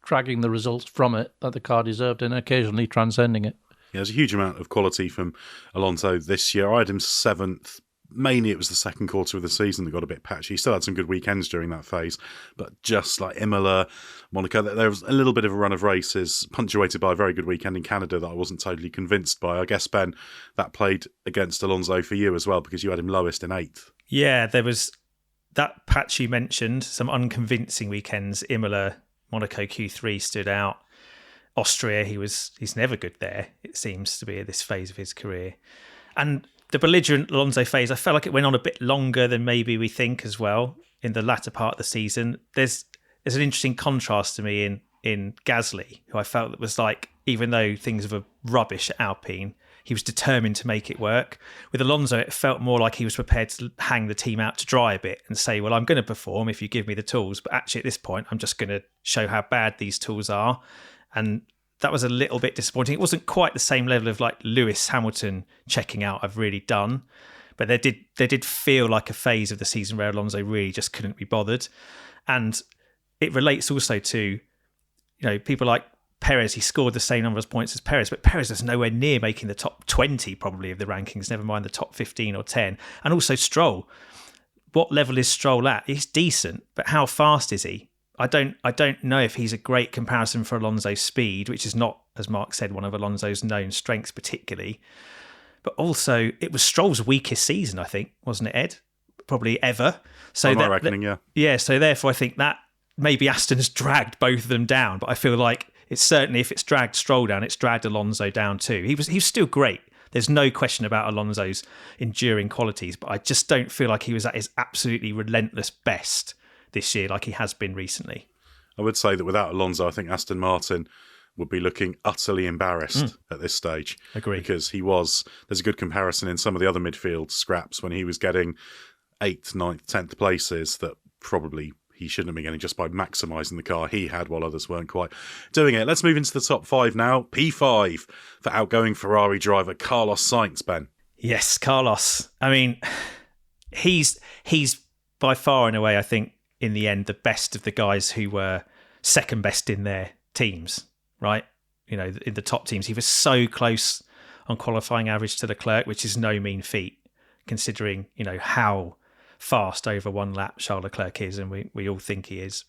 dragging the results from it that the car deserved and occasionally transcending it. Yeah, there's a huge amount of quality from Alonso this year. I had him 7th. Mainly it was the second quarter of the season that got a bit patchy. He still had some good weekends during that phase, but just like Imola, Monaco, there was a little bit of a run of races punctuated by a very good weekend in Canada that I wasn't totally convinced by. I guess, Ben, that played against Alonso for you as well, because you had him lowest in 8th. Yeah, there was that patch you mentioned, some unconvincing weekends. Imola, Monaco Q3 stood out. Austria, he's never good there, it seems to be at this phase of his career. And the belligerent Alonso phase, I felt like it went on a bit longer than maybe we think as well in the latter part of the season. There's an interesting contrast to me in Gasly, who I felt that was like, even though things were rubbish at Alpine, he was determined to make it work. With Alonso, it felt more like he was prepared to hang the team out to dry a bit and say, well, I'm going to perform if you give me the tools, but actually at this point, I'm just going to show how bad these tools are. And that was a little bit disappointing. It wasn't quite the same level of like Lewis Hamilton checking out I've really done, but there did feel like a phase of the season where Alonso really just couldn't be bothered. And it relates also to, people like Perez. He scored the same number of points as Perez, but Perez was nowhere near making the top 20 probably of the rankings, never mind the top 15 or 10. And also Stroll. What level is Stroll at? He's decent, but how fast is he? I don't know if he's a great comparison for Alonso's speed, which is not, as Mark said, one of Alonso's known strengths particularly. But also, it was Stroll's weakest season, I think, wasn't it, Ed? Probably ever. So my reckoning, yeah. Yeah, so therefore I think that maybe Aston's dragged both of them down, but I feel like it's certainly, if it's dragged Stroll down, it's dragged Alonso down too. He was still great. There's no question about Alonso's enduring qualities, but I just don't feel like he was at his absolutely relentless best this year like he has been recently. I would say that without Alonso, I think Aston Martin would be looking utterly embarrassed at this stage. Agree. Because there's a good comparison in some of the other midfield scraps when he was getting 8th, 9th, 10th places that probably he shouldn't have been getting just by maximising the car he had while others weren't quite doing it. Let's move into the top 5 now. P5 for outgoing Ferrari driver Carlos Sainz, Ben. Yes, Carlos. I mean, he's by far and away, I think, in the end, the best of the guys who were second best in their teams, right? In the top teams. He was so close on qualifying average to Leclerc, which is no mean feat, considering, how fast over one lap Charles Leclerc is, and we all think he is.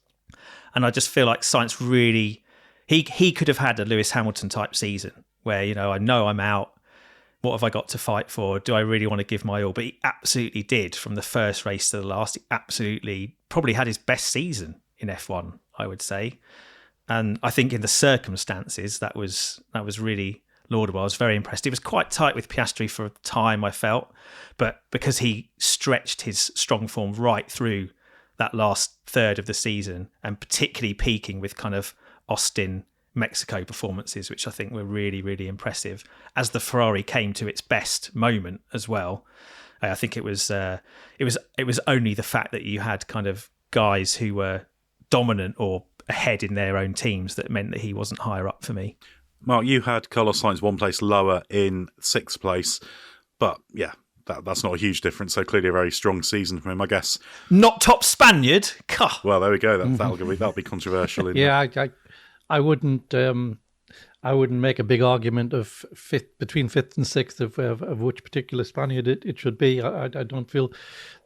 And I just feel like Sainz really, he could have had a Lewis Hamilton type season where, I know I'm out. What have I got to fight for? Do I really want to give my all? But he absolutely did from the first race to the last. He absolutely probably had his best season in F1, I would say. And I think in the circumstances, that was really laudable. I was very impressed. It was quite tight with Piastri for a time, I felt. But because he stretched his strong form right through that last third of the season, and particularly peaking with kind of Austin, Mexico performances, which I think were really, really impressive, as the Ferrari came to its best moment as well. I think it was only the fact that you had kind of guys who were dominant or ahead in their own teams that meant that he wasn't higher up for me. Mark, you had Carlos Sainz one place lower in 6th place, but yeah, that's not a huge difference. So clearly a very strong season for him, I guess. Not top Spaniard. Well, there we go. That'll be controversial. Yeah, I wouldn't make a big argument of between 5th and 6th of which particular Spaniard it should be. I don't feel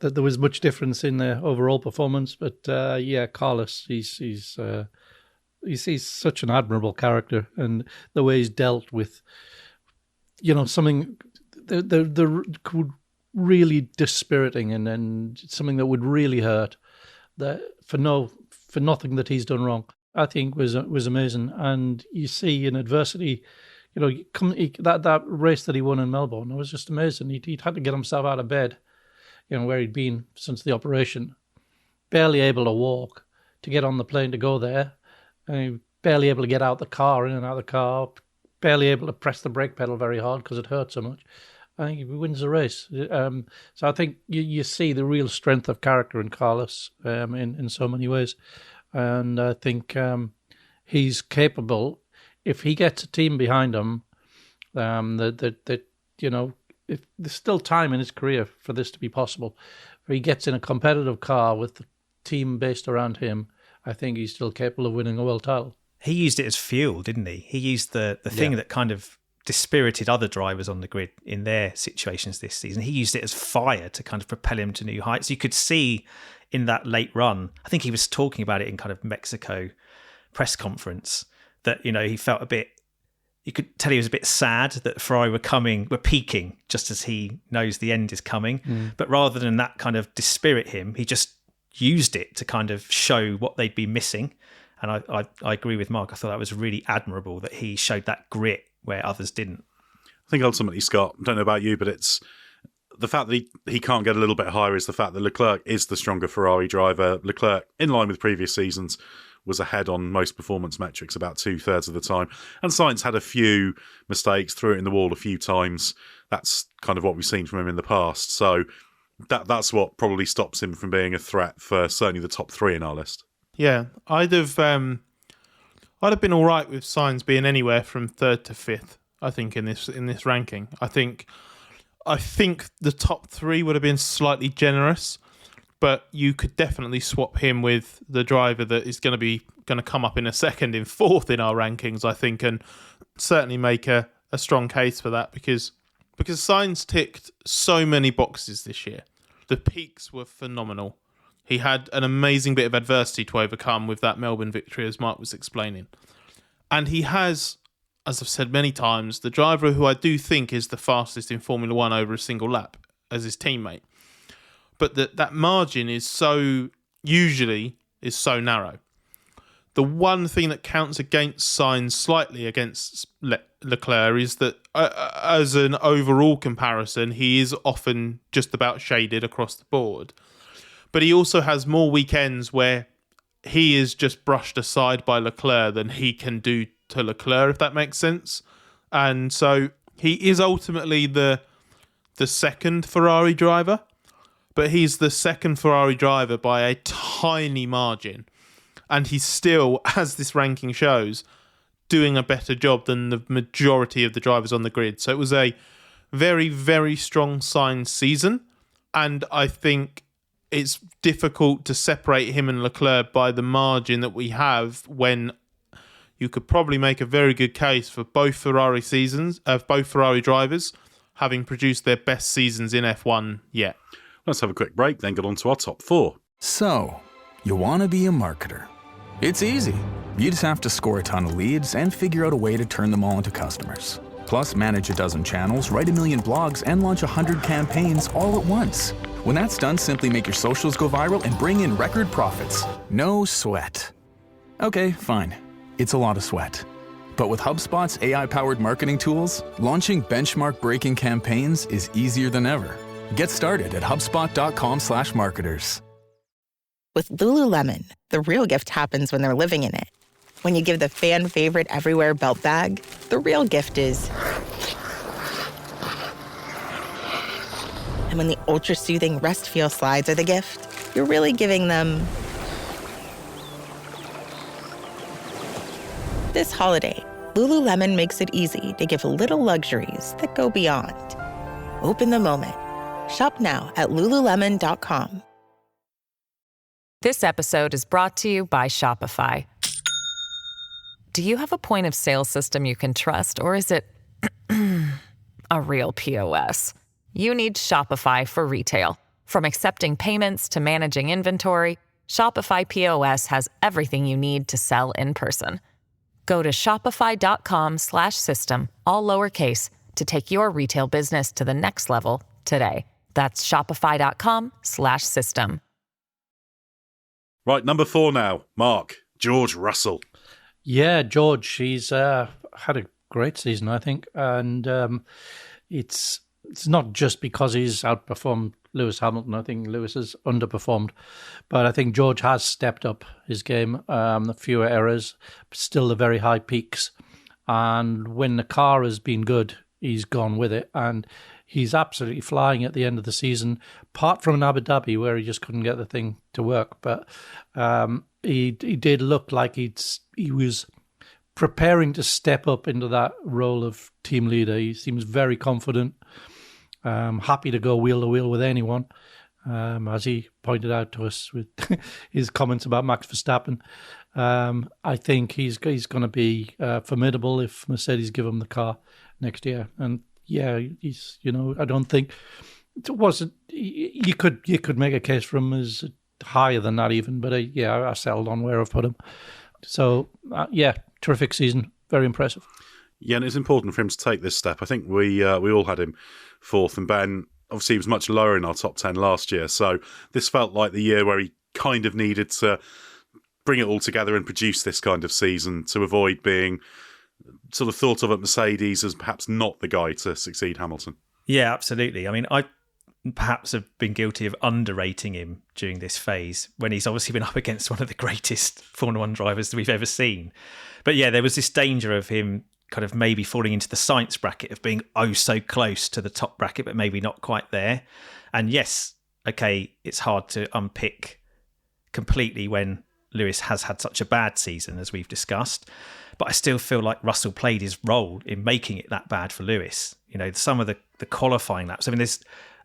that there was much difference in the overall performance, but Carlos, he's such an admirable character, and the way he's dealt with, something the really dispiriting and something that would really hurt, that for nothing that he's done wrong, I think was amazing. And you see in adversity, that race that he won in Melbourne, it was just amazing. He'd had to get himself out of bed, where he'd been since the operation, barely able to walk, to get on the plane to go there, and barely able to get out the car, in and out of the car, barely able to press the brake pedal very hard because it hurt so much. I think he wins the race. So I think you see the real strength of character in Carlos in so many ways. And I think he's capable, if he gets a team behind him, if there's still time in his career for this to be possible. If he gets in a competitive car with the team based around him, I think he's still capable of winning a world title. He used it as fuel, didn't he? He used the thing that kind of dispirited other drivers on the grid in their situations this season. He used it as fire to kind of propel him to new heights. You could see in that late run, I think he was talking about it in kind of Mexico press conference, that, he felt a bit, you could tell he was a bit sad that Ferrari were peaking just as he knows the end is coming. But rather than that kind of dispirit him, he just used it to kind of show what they'd be missing. And I agree with Mark. I thought that was really admirable that he showed that grit where others didn't. I think ultimately, Scott, I don't know about you, but it's the fact that he can't get a little bit higher is the fact that Leclerc is the stronger Ferrari driver. Leclerc, in line with previous seasons, was ahead on most performance metrics about 2/3 of the time. And Sainz had a few mistakes, threw it in the wall a few times. That's kind of what we've seen from him in the past. So that's what probably stops him from being a threat for certainly the top 3 in our list. Yeah, I'd have been all right with Sainz being anywhere from 3rd to 5th. I think in this ranking, I think the top 3 would have been slightly generous, but you could definitely swap him with the driver that is going to come up in a second in 4th in our rankings, I think, and certainly make a strong case for that because Sainz ticked so many boxes this year. The peaks were phenomenal. He had an amazing bit of adversity to overcome with that Melbourne victory, as Mark was explaining. And he has, as I've said many times, the driver who I do think is the fastest in Formula One over a single lap as his teammate. But that margin is so narrow. The one thing that counts against Sainz slightly against Leclerc is that as an overall comparison, he is often just about shaded across the board. But he also has more weekends where he is just brushed aside by Leclerc than he can do to Leclerc, if that makes sense. And so he is ultimately the second Ferrari driver, but he's the second Ferrari driver by a tiny margin. And he's still, as this ranking shows, doing a better job than the majority of the drivers on the grid. So it was a very, very strong Sainz season. And I think it's difficult to separate him and Leclerc by the margin that we have when you could probably make a very good case for both Ferrari drivers having produced their best seasons in F1 yet. Let's have a quick break, then get on to our top 4. So, you want to be a marketer. It's easy. You just have to score a ton of leads and figure out a way to turn them all into customers. Plus, manage a dozen channels, write 1 million blogs, and launch 100 campaigns all at once. When that's done, simply make your socials go viral and bring in record profits. No sweat. Okay, fine. It's a lot of sweat. But with HubSpot's AI-powered marketing tools, launching benchmark-breaking campaigns is easier than ever. Get started at HubSpot.com/marketers. With Lululemon, the real gift happens when they're living in it. When you give the fan favorite everywhere belt bag, the real gift is... And when the ultra-soothing Rest Feel slides are the gift, you're really giving them... This holiday, Lululemon makes it easy to give little luxuries that go beyond. Open the moment. Shop now at Lululemon.com. This episode is brought to you by Shopify. Do you have a point of sale system you can trust, or is it a real POS? You need Shopify for retail. From accepting payments to managing inventory, Shopify POS has everything you need to sell in person. Go to shopify.com/system, all lowercase, to take your retail business to the next level today. That's shopify.com/system. Right, number 4 now. Mark, George Russell. Yeah, George, he's had a great season, I think. And it's not just because he's outperformed Lewis Hamilton. I think Lewis has underperformed. But I think George has stepped up his game. A fewer errors, but still the very high peaks. And when the car has been good, he's gone with it. And he's absolutely flying at the end of the season, apart from in Abu Dhabi, where he just couldn't get the thing to work. But he did look like he was preparing to step up into that role of team leader. He seems very confident, happy to go wheel to wheel with anyone, as he pointed out to us with his comments about Max Verstappen. I think he's going to be formidable if Mercedes give him the car next year. And yeah, he's, I don't think it wasn't. You could make a case for him as higher than that even, but I settled on where I've put him. So terrific season, very impressive. Yeah, and it's important for him to take this step. I think we all had him 4th, and Ben obviously he was much lower in our top 10 last year. So this felt like the year where he kind of needed to bring it all together and produce this kind of season to avoid being sort of thought of at Mercedes as perhaps not the guy to succeed Hamilton. Yeah, absolutely. I mean, I perhaps have been guilty of underrating him during this phase when he's obviously been up against one of the greatest Formula One drivers that we've ever seen. But yeah, there was this danger of him kind of maybe falling into the Sainz bracket of being so close to the top bracket, but maybe not quite there. And yes, okay, it's hard to unpick completely when Lewis has had such a bad season, as we've discussed. But I still feel like Russell played his role in making it that bad for Lewis. Some of the qualifying laps. I mean, there's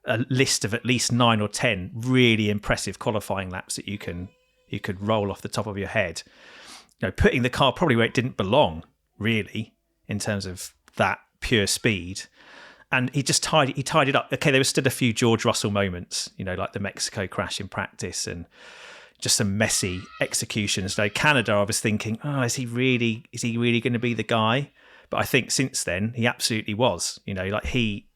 a list of at least 9 or 10 really impressive qualifying laps that you could roll off the top of your head. Putting the car probably where it didn't belong, really, in terms of that pure speed. And he just tied it up. Okay, there were still a few George Russell moments, like the Mexico crash in practice and just some messy executions. Canada, I was thinking, is he really going to be the guy? But I think since then he absolutely was. He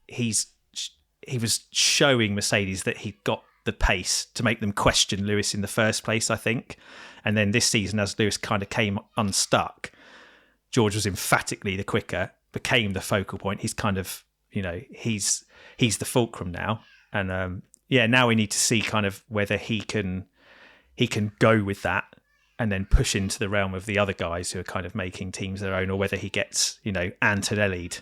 was showing Mercedes that he got the pace to make them question Lewis in the first place, I think. And then this season, as Lewis kind of came unstuck, George was emphatically the quicker, became the focal point. He's kind of, he's the fulcrum now. And now we need to see kind of whether he can go with that and then push into the realm of the other guys who are kind of making teams their own, or whether he gets, Antonelli'd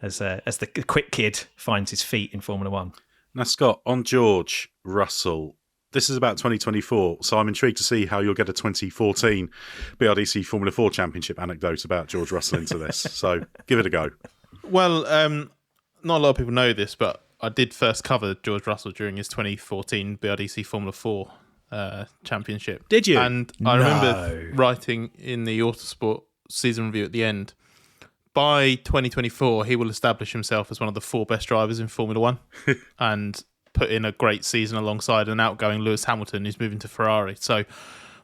as the quick kid finds his feet in Formula One. Now, Scott, on George Russell, this is about 2024, so I'm intrigued to see how you'll get a 2014 BRDC Formula 4 Championship anecdote about George Russell into this. So give it a go. Well, not a lot of people know this, but I did first cover George Russell during his 2014 BRDC Formula 4 Championship. Did you? And I remember writing in the Autosport season review at the end. By 2024, he will establish himself as one of the 4 best drivers in Formula One and put in a great season alongside an outgoing Lewis Hamilton who's moving to Ferrari. So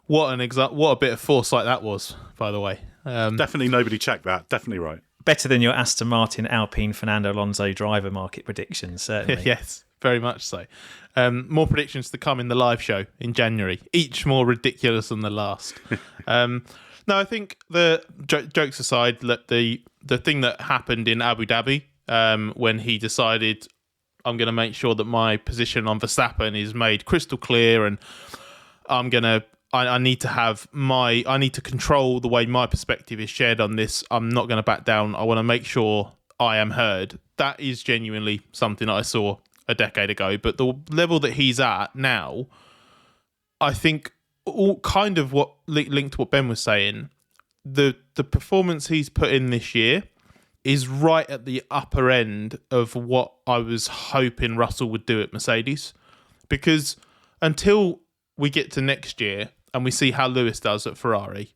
what a bit of foresight that was, by the way. Definitely nobody checked that. Definitely right. Better than your Aston Martin, Alpine, Fernando Alonso driver market predictions, certainly. Yes, very much so. More predictions to come in the live show in January, each more ridiculous than the last. No, I think the jokes aside, the thing that happened in Abu Dhabi when he decided, I'm going to make sure that my position on Verstappen is made crystal clear, and I need to control the way my perspective is shared on this. I'm not going to back down. I want to make sure I am heard. That is genuinely something that I saw a decade ago. But the level that he's at now, I think, all kind of what linked to what Ben was saying, the performance he's put in this year is right at the upper end of what I was hoping Russell would do at Mercedes. Because until we get to next year and we see how Lewis does at Ferrari,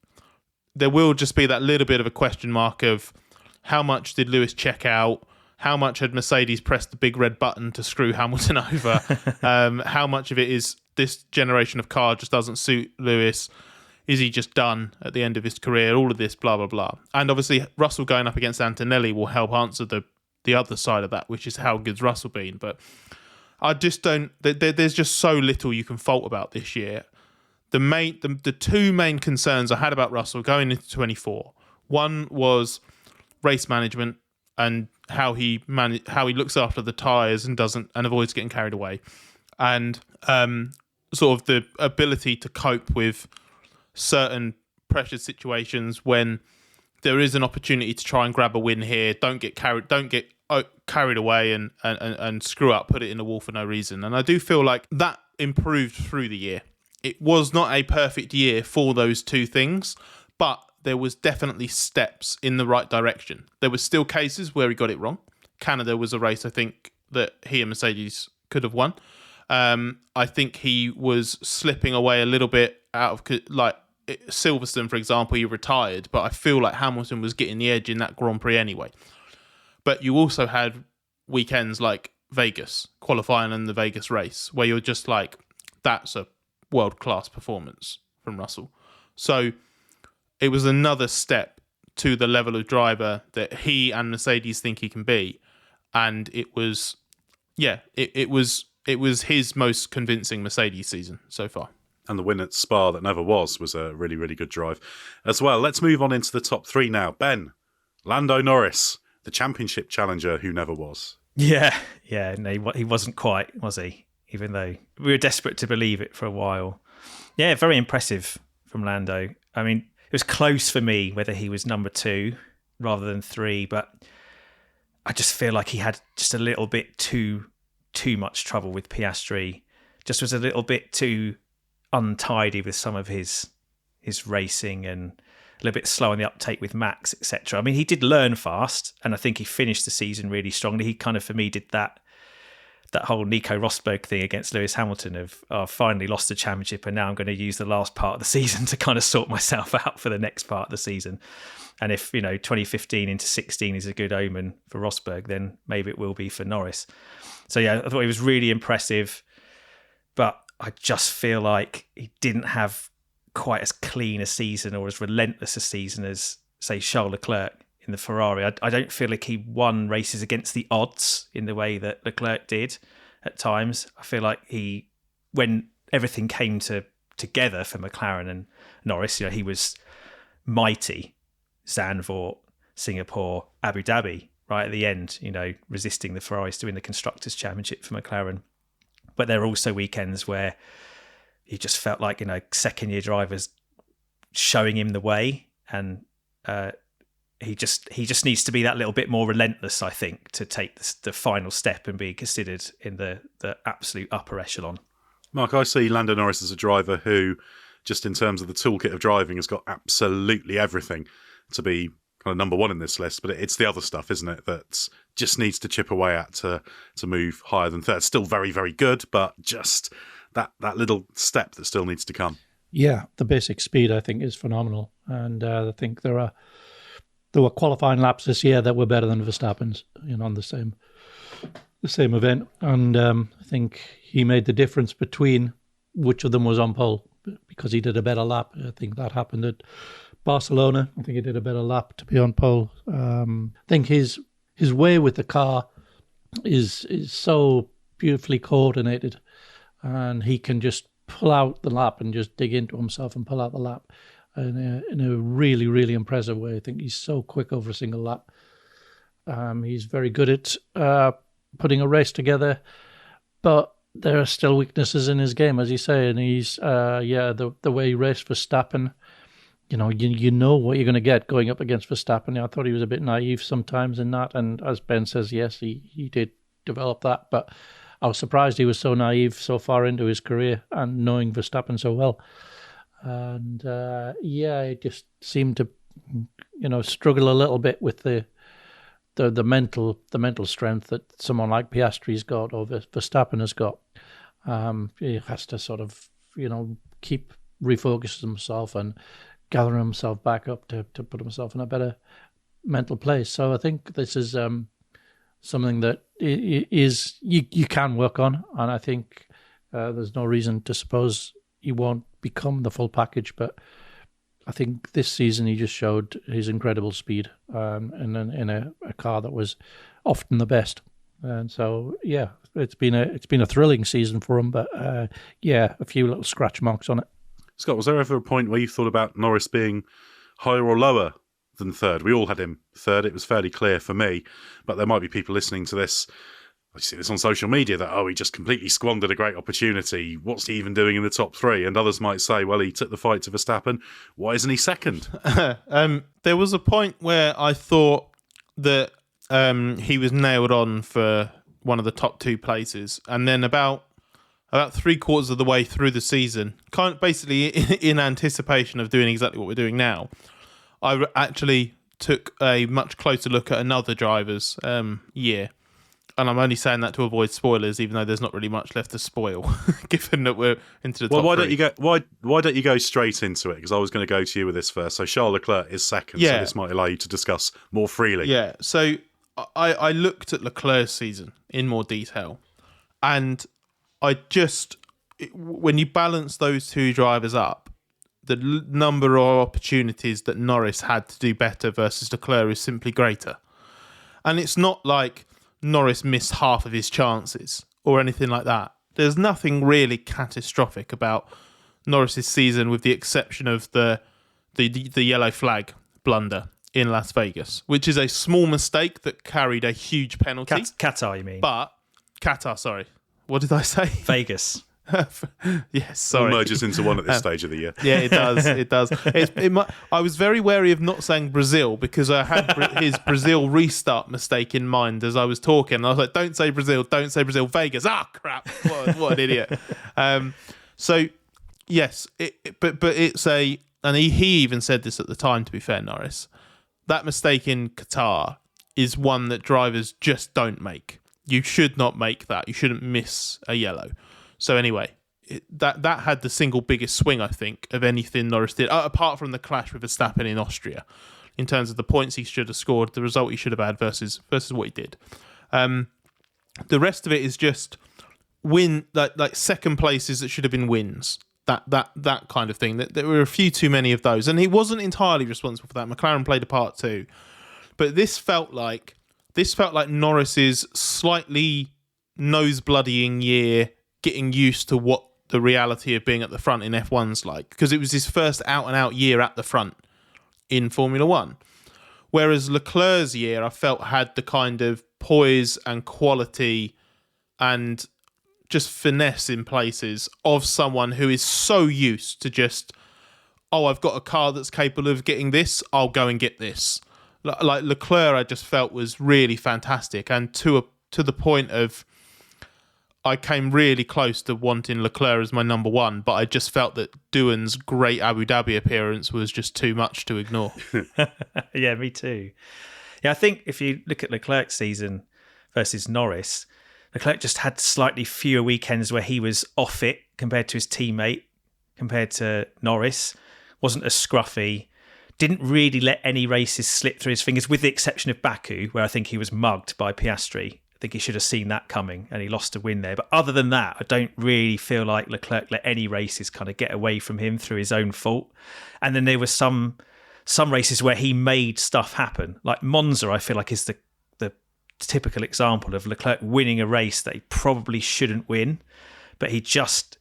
there will just be that little bit of a question mark of how much did Lewis check out? How much had Mercedes pressed the big red button to screw Hamilton over? How much of it is this generation of car just doesn't suit Lewis? Is he just done at the end of his career? All of this, blah, blah, blah. And obviously, Russell going up against Antonelli will help answer the other side of that, which is how good's Russell been. But I just don't... There's just so little you can fault about this year. The 2 main concerns I had about Russell going into 24, one was race management and how he looks after the tyres and avoids getting carried away, and sort of the ability to cope with certain pressured situations when there is an opportunity to try and grab a win here. Don't get carried away and screw up, put it in the wall for no reason. And I do feel like that improved through the year. It was not a perfect year for those 2 things, but there was definitely steps in the right direction. There were still cases where he got it wrong. Canada was a race, I think, that he and Mercedes could have won. I think he was slipping away a little bit out of, like, Silverstone, for example, he retired, but I feel like Hamilton was getting the edge in that Grand Prix anyway. But you also had weekends like Vegas, qualifying in the Vegas race, where you're just like, that's a world-class performance from Russell. So it was another step to the level of driver that he and Mercedes think he can be. And it was, it was his most convincing Mercedes season so far. And the win at Spa that never was a really, really good drive as well. Let's move on into the top 3 now. Ben, Lando Norris, the championship challenger who never was. Yeah, no, he wasn't quite, was he? Even though we were desperate to believe it for a while. Yeah, very impressive from Lando. I mean, it was close for me whether he was number 2 rather than 3, but I just feel like he had just a little bit too much trouble with Piastri. Just was a little bit too untidy with some of his racing and a little bit slow on the uptake with Max, etc. I mean, he did learn fast, and I think he finished the season really strongly. He kind of, for me, did that whole Nico Rosberg thing against Lewis Hamilton of, finally lost the championship, and now I'm going to use the last part of the season to kind of sort myself out for the next part of the season. And if, 2015 into 16 is a good omen for Rosberg, then maybe it will be for Norris. So yeah, I thought he was really impressive, but I just feel like he didn't have quite as clean a season or as relentless a season as, say, Charles Leclerc in the Ferrari. I don't feel like he won races against the odds in the way that Leclerc did at times. I feel like when everything came together for McLaren and Norris, he was mighty. Zandvoort, Singapore, Abu Dhabi, right at the end, resisting the Ferraris to win the Constructors' Championship for McLaren. But there are also weekends where he just felt like, second-year drivers showing him the way, and he just needs to be that little bit more relentless, I think, to take the final step and be considered in the absolute upper echelon. Mark, I see Lando Norris as a driver who, just in terms of the toolkit of driving, has got absolutely everything to be kind of number 1 in this list, but it's the other stuff, isn't it, that just needs to chip away at to move higher than 3rd. Still very, very good, but just that little step that still needs to come. Yeah, the basic speed I think is phenomenal, and I think there were qualifying laps this year that were better than Verstappen's, on the same event, and I think he made the difference between which of them was on pole because he did a better lap. I think that happened at Barcelona. I think he did a better lap to be on pole. I think his way with the car is so beautifully coordinated, and he can just pull out the lap and just dig into himself and pull out the lap in a really, really impressive way. I think he's so quick over a single lap. He's very good at putting a race together, but there are still weaknesses in his game, as you say, and he's the way he raced Verstappen, you know what you're going to get going up against Verstappen. I thought he was a bit naive sometimes in that, and as Ben says, yes, he did develop that, but I was surprised he was so naive so far into his career and knowing Verstappen so well. And he just seemed to, struggle a little bit with the mental strength that someone like Piastri's got or Verstappen has got. He has to sort of, keep refocusing himself and gathering himself back up to put himself in a better mental place. So I think this is something that is you can work on, and I think there's no reason to suppose he won't become the full package. But I think this season he just showed his incredible speed in a car that was often the best. And so it's been a thrilling season for him. But a few little scratch marks on it. Scott, was there ever a point where you thought about Norris being higher or lower than third? We all had him third. It was fairly clear for me, but there might be people listening to this. I see this on social media that, he just completely squandered a great opportunity. What's he even doing in the top three? And others might say, well, he took the fight to Verstappen. Why isn't he second? There was a point where I thought that he was nailed on for one of the top two places. And then about 3/4 of the way through the season, kind of basically in anticipation of doing exactly what we're doing now, I actually took a much closer look at another driver's year. And I'm only saying that to avoid spoilers, even though there's not really much left to spoil, given that we're into the top why three. Why don't you go straight into it? Because I was going to go to you with this first. So Charles Leclerc is second, so this might allow you to discuss more freely. Yeah, so I looked at Leclerc's season in more detail, and when you balance those two drivers up, the number of opportunities that Norris had to do better versus Leclerc is simply greater. And it's not like Norris missed half of his chances or anything like that. There's nothing really catastrophic about Norris's season, with the exception of the yellow flag blunder in Las Vegas, which is a small mistake that carried a huge penalty. Qatar, you mean? But Qatar, sorry. What did I say? Vegas. Yes, sorry. It all merges into one at this stage of the year. Yeah, it does. It does. I was very wary of not saying Brazil because I had his Brazil restart mistake in mind as I was talking. I was like, don't say Brazil, Vegas. Ah, crap. What an idiot. So, yes, but it's and he even said this at the time, to be fair, Norris, that mistake in Qatar is one that drivers just don't make. You should not make that. You shouldn't miss a yellow. So anyway, that had the single biggest swing, I think, of anything Norris did, apart from the clash with Verstappen in Austria, in terms of the points he should have scored, the result he should have had versus what he did. The rest of it is just like second places that should have been wins. That kind of thing. There were a few too many of those, and he wasn't entirely responsible for that. McLaren played a part too, but this felt like Norris's slightly nose-bloodying year, getting used to what the reality of being at the front in F1's like, because it was his first out-and-out year at the front in Formula One. Whereas Leclerc's year, I felt, had the kind of poise and quality and just finesse in places of someone who is so used to just, I've got a car that's capable of getting this, I'll go and get this. Like Leclerc, I just felt was really fantastic, and to the point of I came really close to wanting Leclerc as my number one, but I just felt that Doohan's great Abu Dhabi appearance was just too much to ignore. Yeah, me too. Yeah, I think if you look at Leclerc's season versus Norris, Leclerc just had slightly fewer weekends where he was off it compared to his teammate. compared to Norris. Wasn't as scruffy. Didn't really let any races slip through his fingers, with the exception of Baku, where I think he was mugged by Piastri. I think he should have seen that coming and he lost a win there. But other than that, I don't really feel like Leclerc let any races kind of get away from him through his own fault. And then there were some races where he made stuff happen. Like Monza, I feel like is the typical example of Leclerc winning a race that he probably shouldn't win, but he just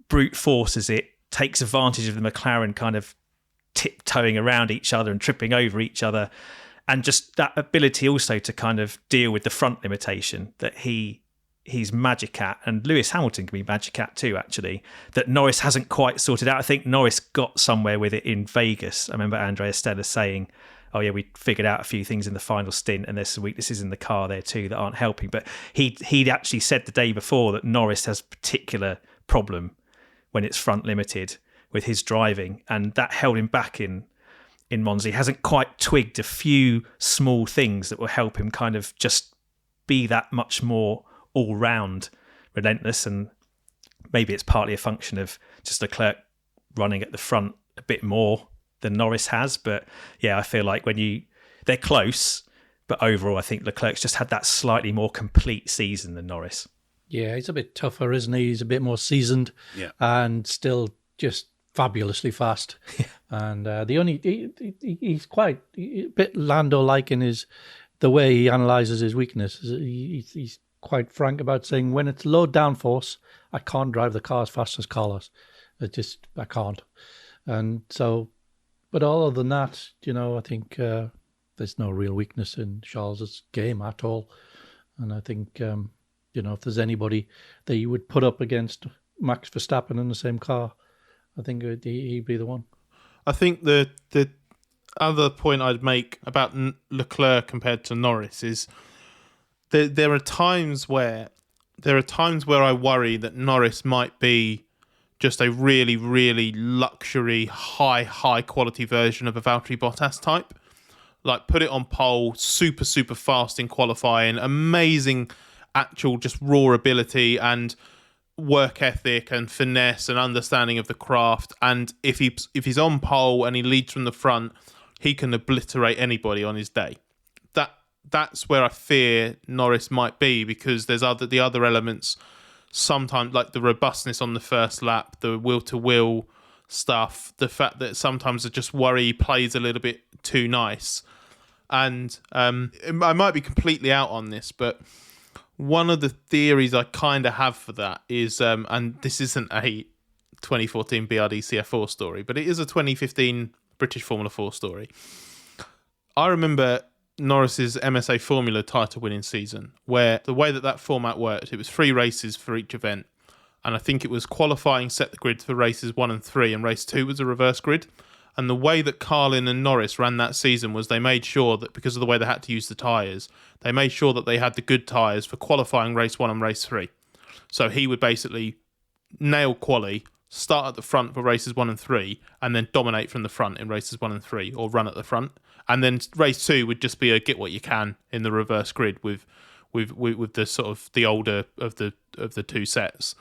brute forces it, takes advantage of the McLaren kind of tiptoeing around each other and tripping over each other, and just that ability also to kind of deal with the front limitation that he's magic at, and Lewis Hamilton can be magic at too, actually, that Norris hasn't quite sorted out. I think Norris got somewhere with it in Vegas. I remember Andrea Stella saying, oh yeah, we figured out a few things in the final stint and there's some weaknesses in the car there too that aren't helping. But he'd actually said the day before that Norris has a particular problem when it's front limited with his driving, and that held him back in Monza. He hasn't quite twigged a few small things that will help him kind of just be that much more all-round relentless, and maybe it's partly a function of just Leclerc running at the front a bit more than Norris has. But yeah, I feel like they're close, but overall I think Leclerc's just had that slightly more complete season than Norris. Yeah, he's a bit tougher, isn't he? He's a bit more seasoned, and still just fabulously fast. And he's quite a bit Lando-like in the way he analyses his weakness. He's quite frank about saying, when it's low downforce, I can't drive the car as fast as Carlos. I can't. And so, but other than that, I think there's no real weakness in Charles's game at all. And I think, if there's anybody that you would put up against Max Verstappen in the same car, I think he'd be the one. I think the other point I'd make about Leclerc compared to Norris is there are times where I worry that Norris might be just a really, really luxury, high quality version of a Valtteri Bottas type. Like, put it on pole, super, super fast in qualifying, amazing actual just raw ability and work ethic and finesse and understanding of the craft. And if he's on pole and he leads from the front, he can obliterate anybody on his day. That's where I fear Norris might be, because there's the other elements sometimes, like the robustness on the first lap, the wheel-to-wheel stuff, the fact that sometimes I just worry he plays a little bit too nice. And I might be completely out on this, but one of the theories I kind of have for that is, and this isn't a 2014 BRD CF4 story, but it is a 2015 British Formula 4 story. I remember Norris's MSA Formula title winning season, where the way that format worked, it was 3 races for each event. And I think it was qualifying set the grid for races 1 and 3, and race 2 was a reverse grid. And the way that Carlin and Norris ran that season was they made sure that, because of the way they had to use the tyres, they made sure that they had the good tyres for qualifying race 1 and race 3. So he would basically nail quali, start at the front for races 1 and 3, and then dominate from the front in races 1 and 3, or run at the front. And then race 2 would just be a get what you can in the reverse grid with the sort of the older of the two sets.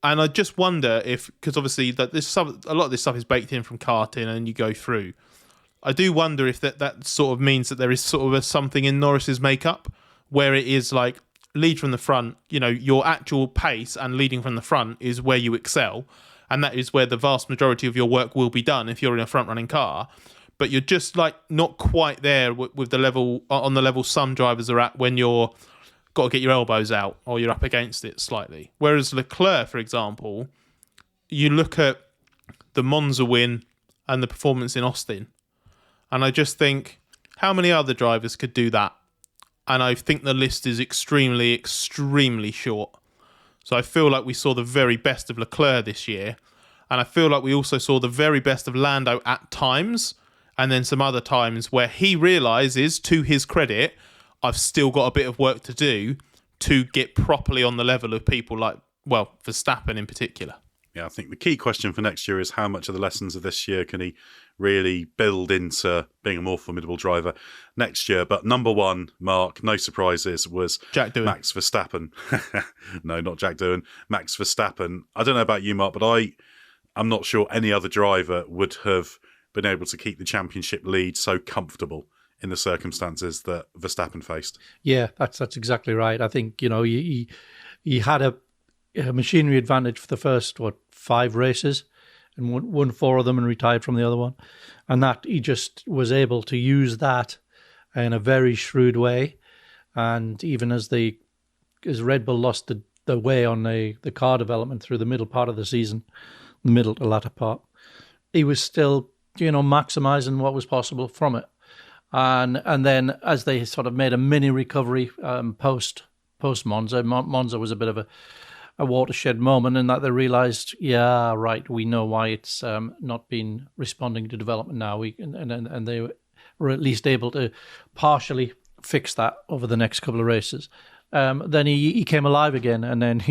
And I just wonder if, because obviously that a lot of this stuff is baked in from karting and you go through. I do wonder if that sort of means that there is sort of something in Norris's makeup where it is like lead from the front, your actual pace and leading from the front is where you excel. And that is where the vast majority of your work will be done if you're in a front running car. But you're just like not quite there with the level on the level some drivers are at when you're got to get your elbows out or you're up against it slightly. Whereas Leclerc, for example, you look at the Monza win and the performance in Austin, and I just think, how many other drivers could do that? And I think the list is extremely, extremely short. So I feel like we saw the very best of Leclerc this year, and I feel like we also saw the very best of Lando at times, and then some other times where he realises, to his credit, I've still got a bit of work to do to get properly on the level of people like, well, Verstappen in particular. Yeah, I think the key question for next year is how much of the lessons of this year can he really build into being a more formidable driver next year. But number one, Mark, no surprises, was Max Verstappen. No, not Jack Doohan. Max Verstappen. I don't know about you, Mark, but I'm not sure any other driver would have been able to keep the championship lead so comfortable in the circumstances that Verstappen faced. Yeah, that's exactly right. I think, he had a machinery advantage for the first, 5 races, and won 4 of them and retired from the other one. And that he just was able to use that in a very shrewd way. And even as Red Bull lost the way on the car development through the middle part of the season, the middle to latter part, he was still, maximising what was possible from it. And then as they sort of made a mini recovery post Monza, Monza was a bit of a watershed moment in that they realised, yeah, right, we know why it's not been responding to development now. And they were at least able to partially fix that over the next couple of races. Then he came alive again, and then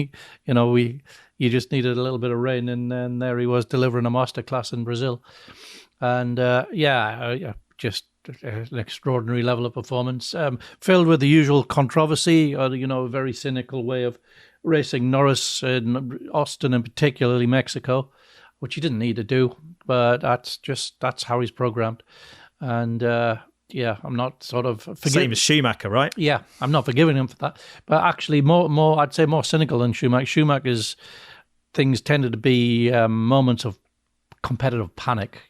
you just needed a little bit of rain, and then there he was delivering a masterclass in Brazil. And just an extraordinary level of performance, filled with the usual controversy, or a very cynical way of racing Norris in Austin and particularly Mexico, which he didn't need to do, but that's how he's programmed. And I'm not sort of same as Schumacher, right? Yeah, I'm not forgiving him for that, but actually more I'd say more cynical than Schumacher. Schumacher's things tended to be moments of competitive panic,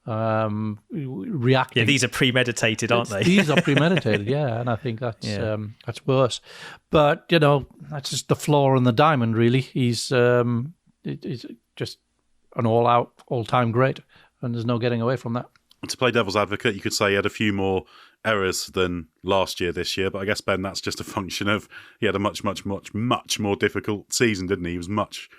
reacting. Yeah, these are premeditated, aren't they? These are premeditated, yeah, and I think that's worse. But that's just the flaw in the diamond, really. He's just an all-time great, and there's no getting away from that. To play devil's advocate, you could say he had a few more errors than last year this year, but I guess, Ben, that's just a function of he had a much, much, much, much more difficult season, didn't he? He was much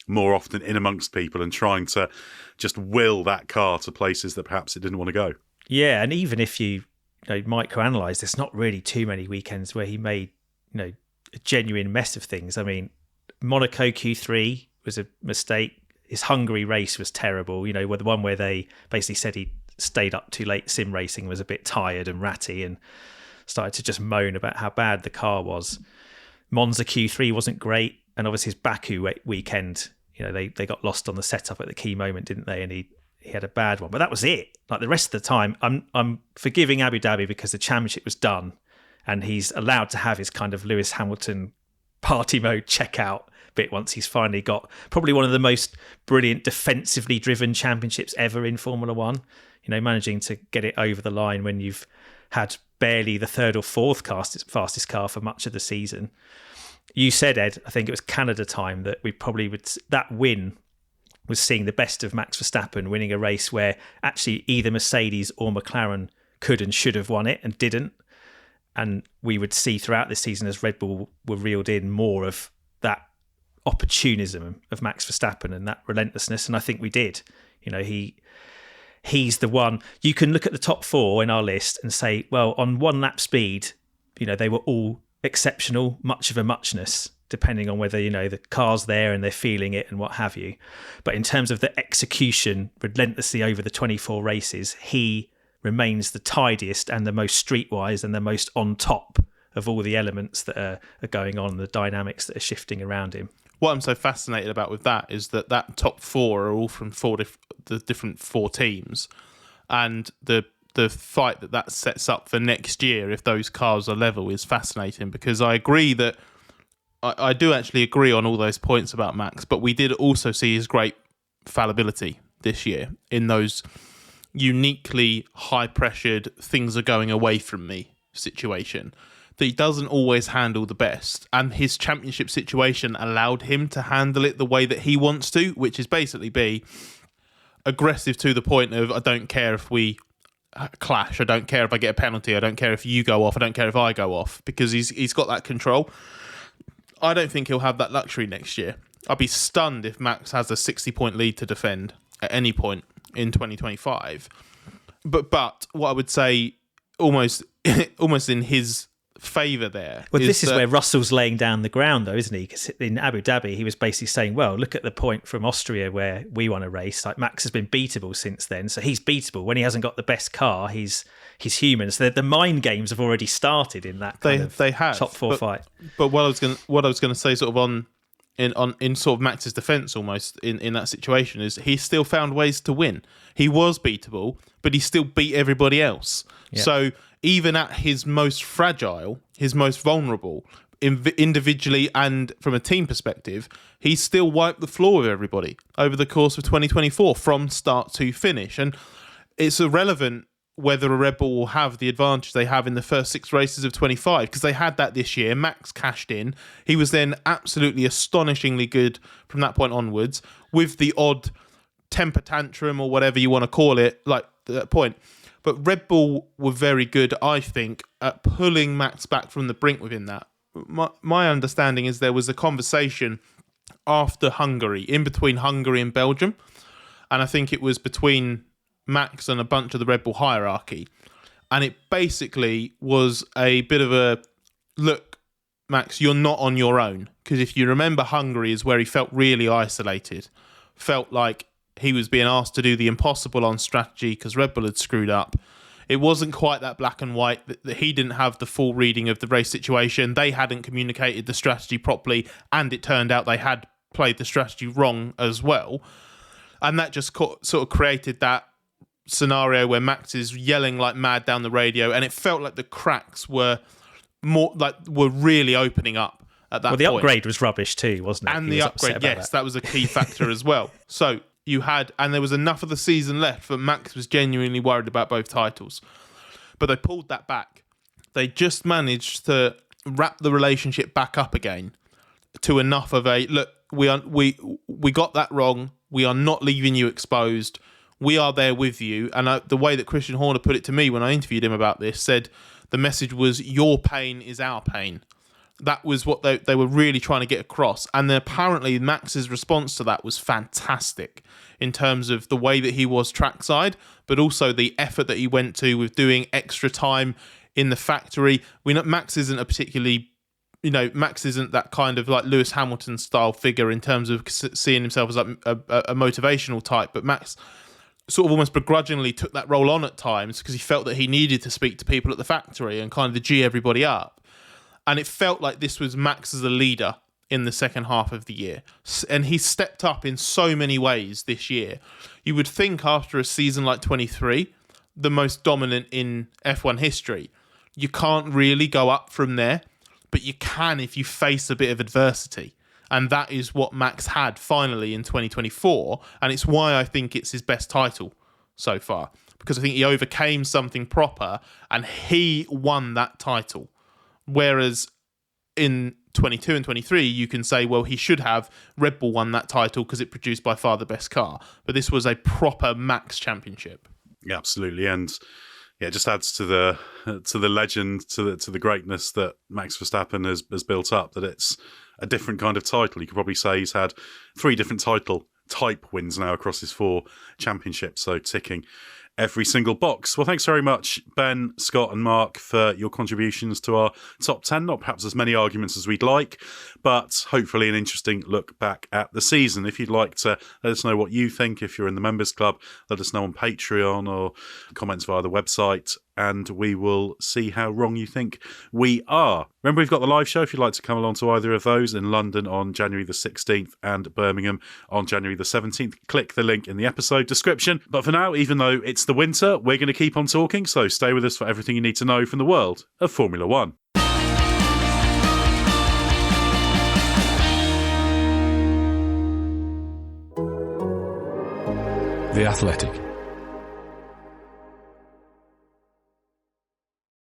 more often in amongst people and trying to just will that car to places that perhaps it didn't want to go. Yeah, and even if you microanalyze, there's not really too many weekends where he made a genuine mess of things. I mean, Monaco Q3 was a mistake. His Hungary race was terrible. The one where they basically said he stayed up too late sim racing, was a bit tired and ratty, and started to just moan about how bad the car was. Monza Q3 wasn't great, and obviously his Baku weekend, they got lost on the setup at the key moment, didn't they? And he had a bad one, but that was it. Like the rest of the time, I'm forgiving Abu Dhabi because the championship was done, and he's allowed to have his kind of Lewis Hamilton party mode checkout bit once he's finally got probably one of the most brilliant defensively driven championships ever in Formula One. Managing to get it over the line when you've had barely the 3rd or 4th fastest car for much of the season. You said, Ed, I think it was Canada time, that we probably would, that win was seeing the best of Max Verstappen winning a race where actually either Mercedes or McLaren could and should have won it and didn't. And we would see throughout this season, as Red Bull were reeled in, more of that opportunism of Max Verstappen and that relentlessness. And I think we did. He's the one. You can look at the top 4 in our list and say, well, on one lap speed, they were all exceptional, much of a muchness, depending on whether, the car's there and they're feeling it and what have you. But in terms of the execution relentlessly over the 24 races, he remains the tidiest and the most streetwise and the most on top of all the elements that are going on, the dynamics that are shifting around him. What I'm so fascinated about with that is that top 4 are all from the different 4 teams, and the fight that sets up for next year, if those cars are level, is fascinating, because I agree that I do actually agree on all those points about Max, but we did also see his great fallibility this year in those uniquely high-pressured things are going away from me situation that he doesn't always handle the best, and his championship situation allowed him to handle it the way that he wants to, which is basically be aggressive to the point of, I don't care if we clash, I don't care if I get a penalty, I don't care if you go off, I don't care if I go off, because he's got that control. I don't think he'll have that luxury next year. I'd be stunned if Max has a 60-point lead to defend at any point in 2025. But what I would say almost in his favour there. Well, this is where Russell's laying down the ground, though, isn't he? Because in Abu Dhabi, he was basically saying, well, look at the point from Austria where we won a race. Like, Max has been beatable since then, so he's beatable. When he hasn't got the best car, he's human. So the mind games have already started in that kind of top 4 fight. But what I was going to say, sort of on in sort of Max's defence almost in that situation is he still found ways to win. He was beatable, but he still beat everybody else. Yeah. So even at his most fragile, his most vulnerable, individually and from a team perspective, he still wiped the floor with everybody over the course of 2024 from start to finish. And it's irrelevant whether a Red Bull will have the advantage they have in the first 6 races of 25, because they had that this year. Max cashed in. He was then absolutely astonishingly good from that point onwards, with the odd temper tantrum or whatever you want to call it, like that point. But Red Bull were very good, I think, at pulling Max back from the brink within that. My understanding is there was a conversation after Hungary, in between Hungary and Belgium, and I think it was between Max and a bunch of the Red Bull hierarchy, and it basically was a bit of a, look, Max, you're not on your own, because if you remember, Hungary is where he felt really isolated, felt like he was being asked to do the impossible on strategy because Red Bull had screwed up. It wasn't quite that black and white, that he didn't have the full reading of the race situation. They hadn't communicated the strategy properly, and it turned out they had played the strategy wrong as well. And that just sort of created that scenario where Max is yelling like mad down the radio, and it felt like the cracks were really opening up at that point. Well, the upgrade was rubbish too, wasn't it? And the upgrade, yes, that was a key factor as well. So you had, and there was enough of the season left that Max was genuinely worried about both titles. But they pulled that back. They just managed to wrap the relationship back up again to enough of a, look, we got that wrong. We are not leaving you exposed. We are there with you. And the way that Christian Horner put it to me when I interviewed him about this, said the message was, your pain is our pain. That was what they were really trying to get across. And then apparently Max's response to that was fantastic in terms of the way that he was trackside, but also the effort that he went to with doing extra time in the factory. We know Max isn't Max isn't that kind of like Lewis Hamilton style figure in terms of seeing himself as like a motivational type, but Max sort of almost begrudgingly took that role on at times because he felt that he needed to speak to people at the factory and kind of G everybody up. And it felt like this was Max as a leader in the second half of the year. And he stepped up in so many ways this year. You would think after a season like 23, the most dominant in F1 history, you can't really go up from there, but you can if you face a bit of adversity. And that is what Max had finally in 2024. And it's why I think it's his best title so far, because I think he overcame something proper and he won that title. Whereas in 22 and 23, you can say, well, he should have. Red Bull won that title because it produced by far the best car. But this was a proper Max championship. Yeah, absolutely. And yeah, it just adds to the legend, to the greatness that Max Verstappen has built up, that it's a different kind of title. You could probably say he's had 3 different title type wins now across his 4 championships, so ticking every single box. Well, thanks very much, Ben, Scott and Mark, for your contributions to our top 10. Not perhaps as many arguments as we'd like, but hopefully an interesting look back at the season. If you'd like to let us know what you think, if you're in the Members Club, let us know on Patreon or comments via the website, and we will see how wrong you think we are. Remember, we've got the live show if you'd like to come along to either of those, in London on January the 16th and Birmingham on January the 17th. Click the link in the episode description. But for now, even though it's the winter, we're going to keep on talking, so stay with us for everything you need to know from the world of Formula One. The Athletic.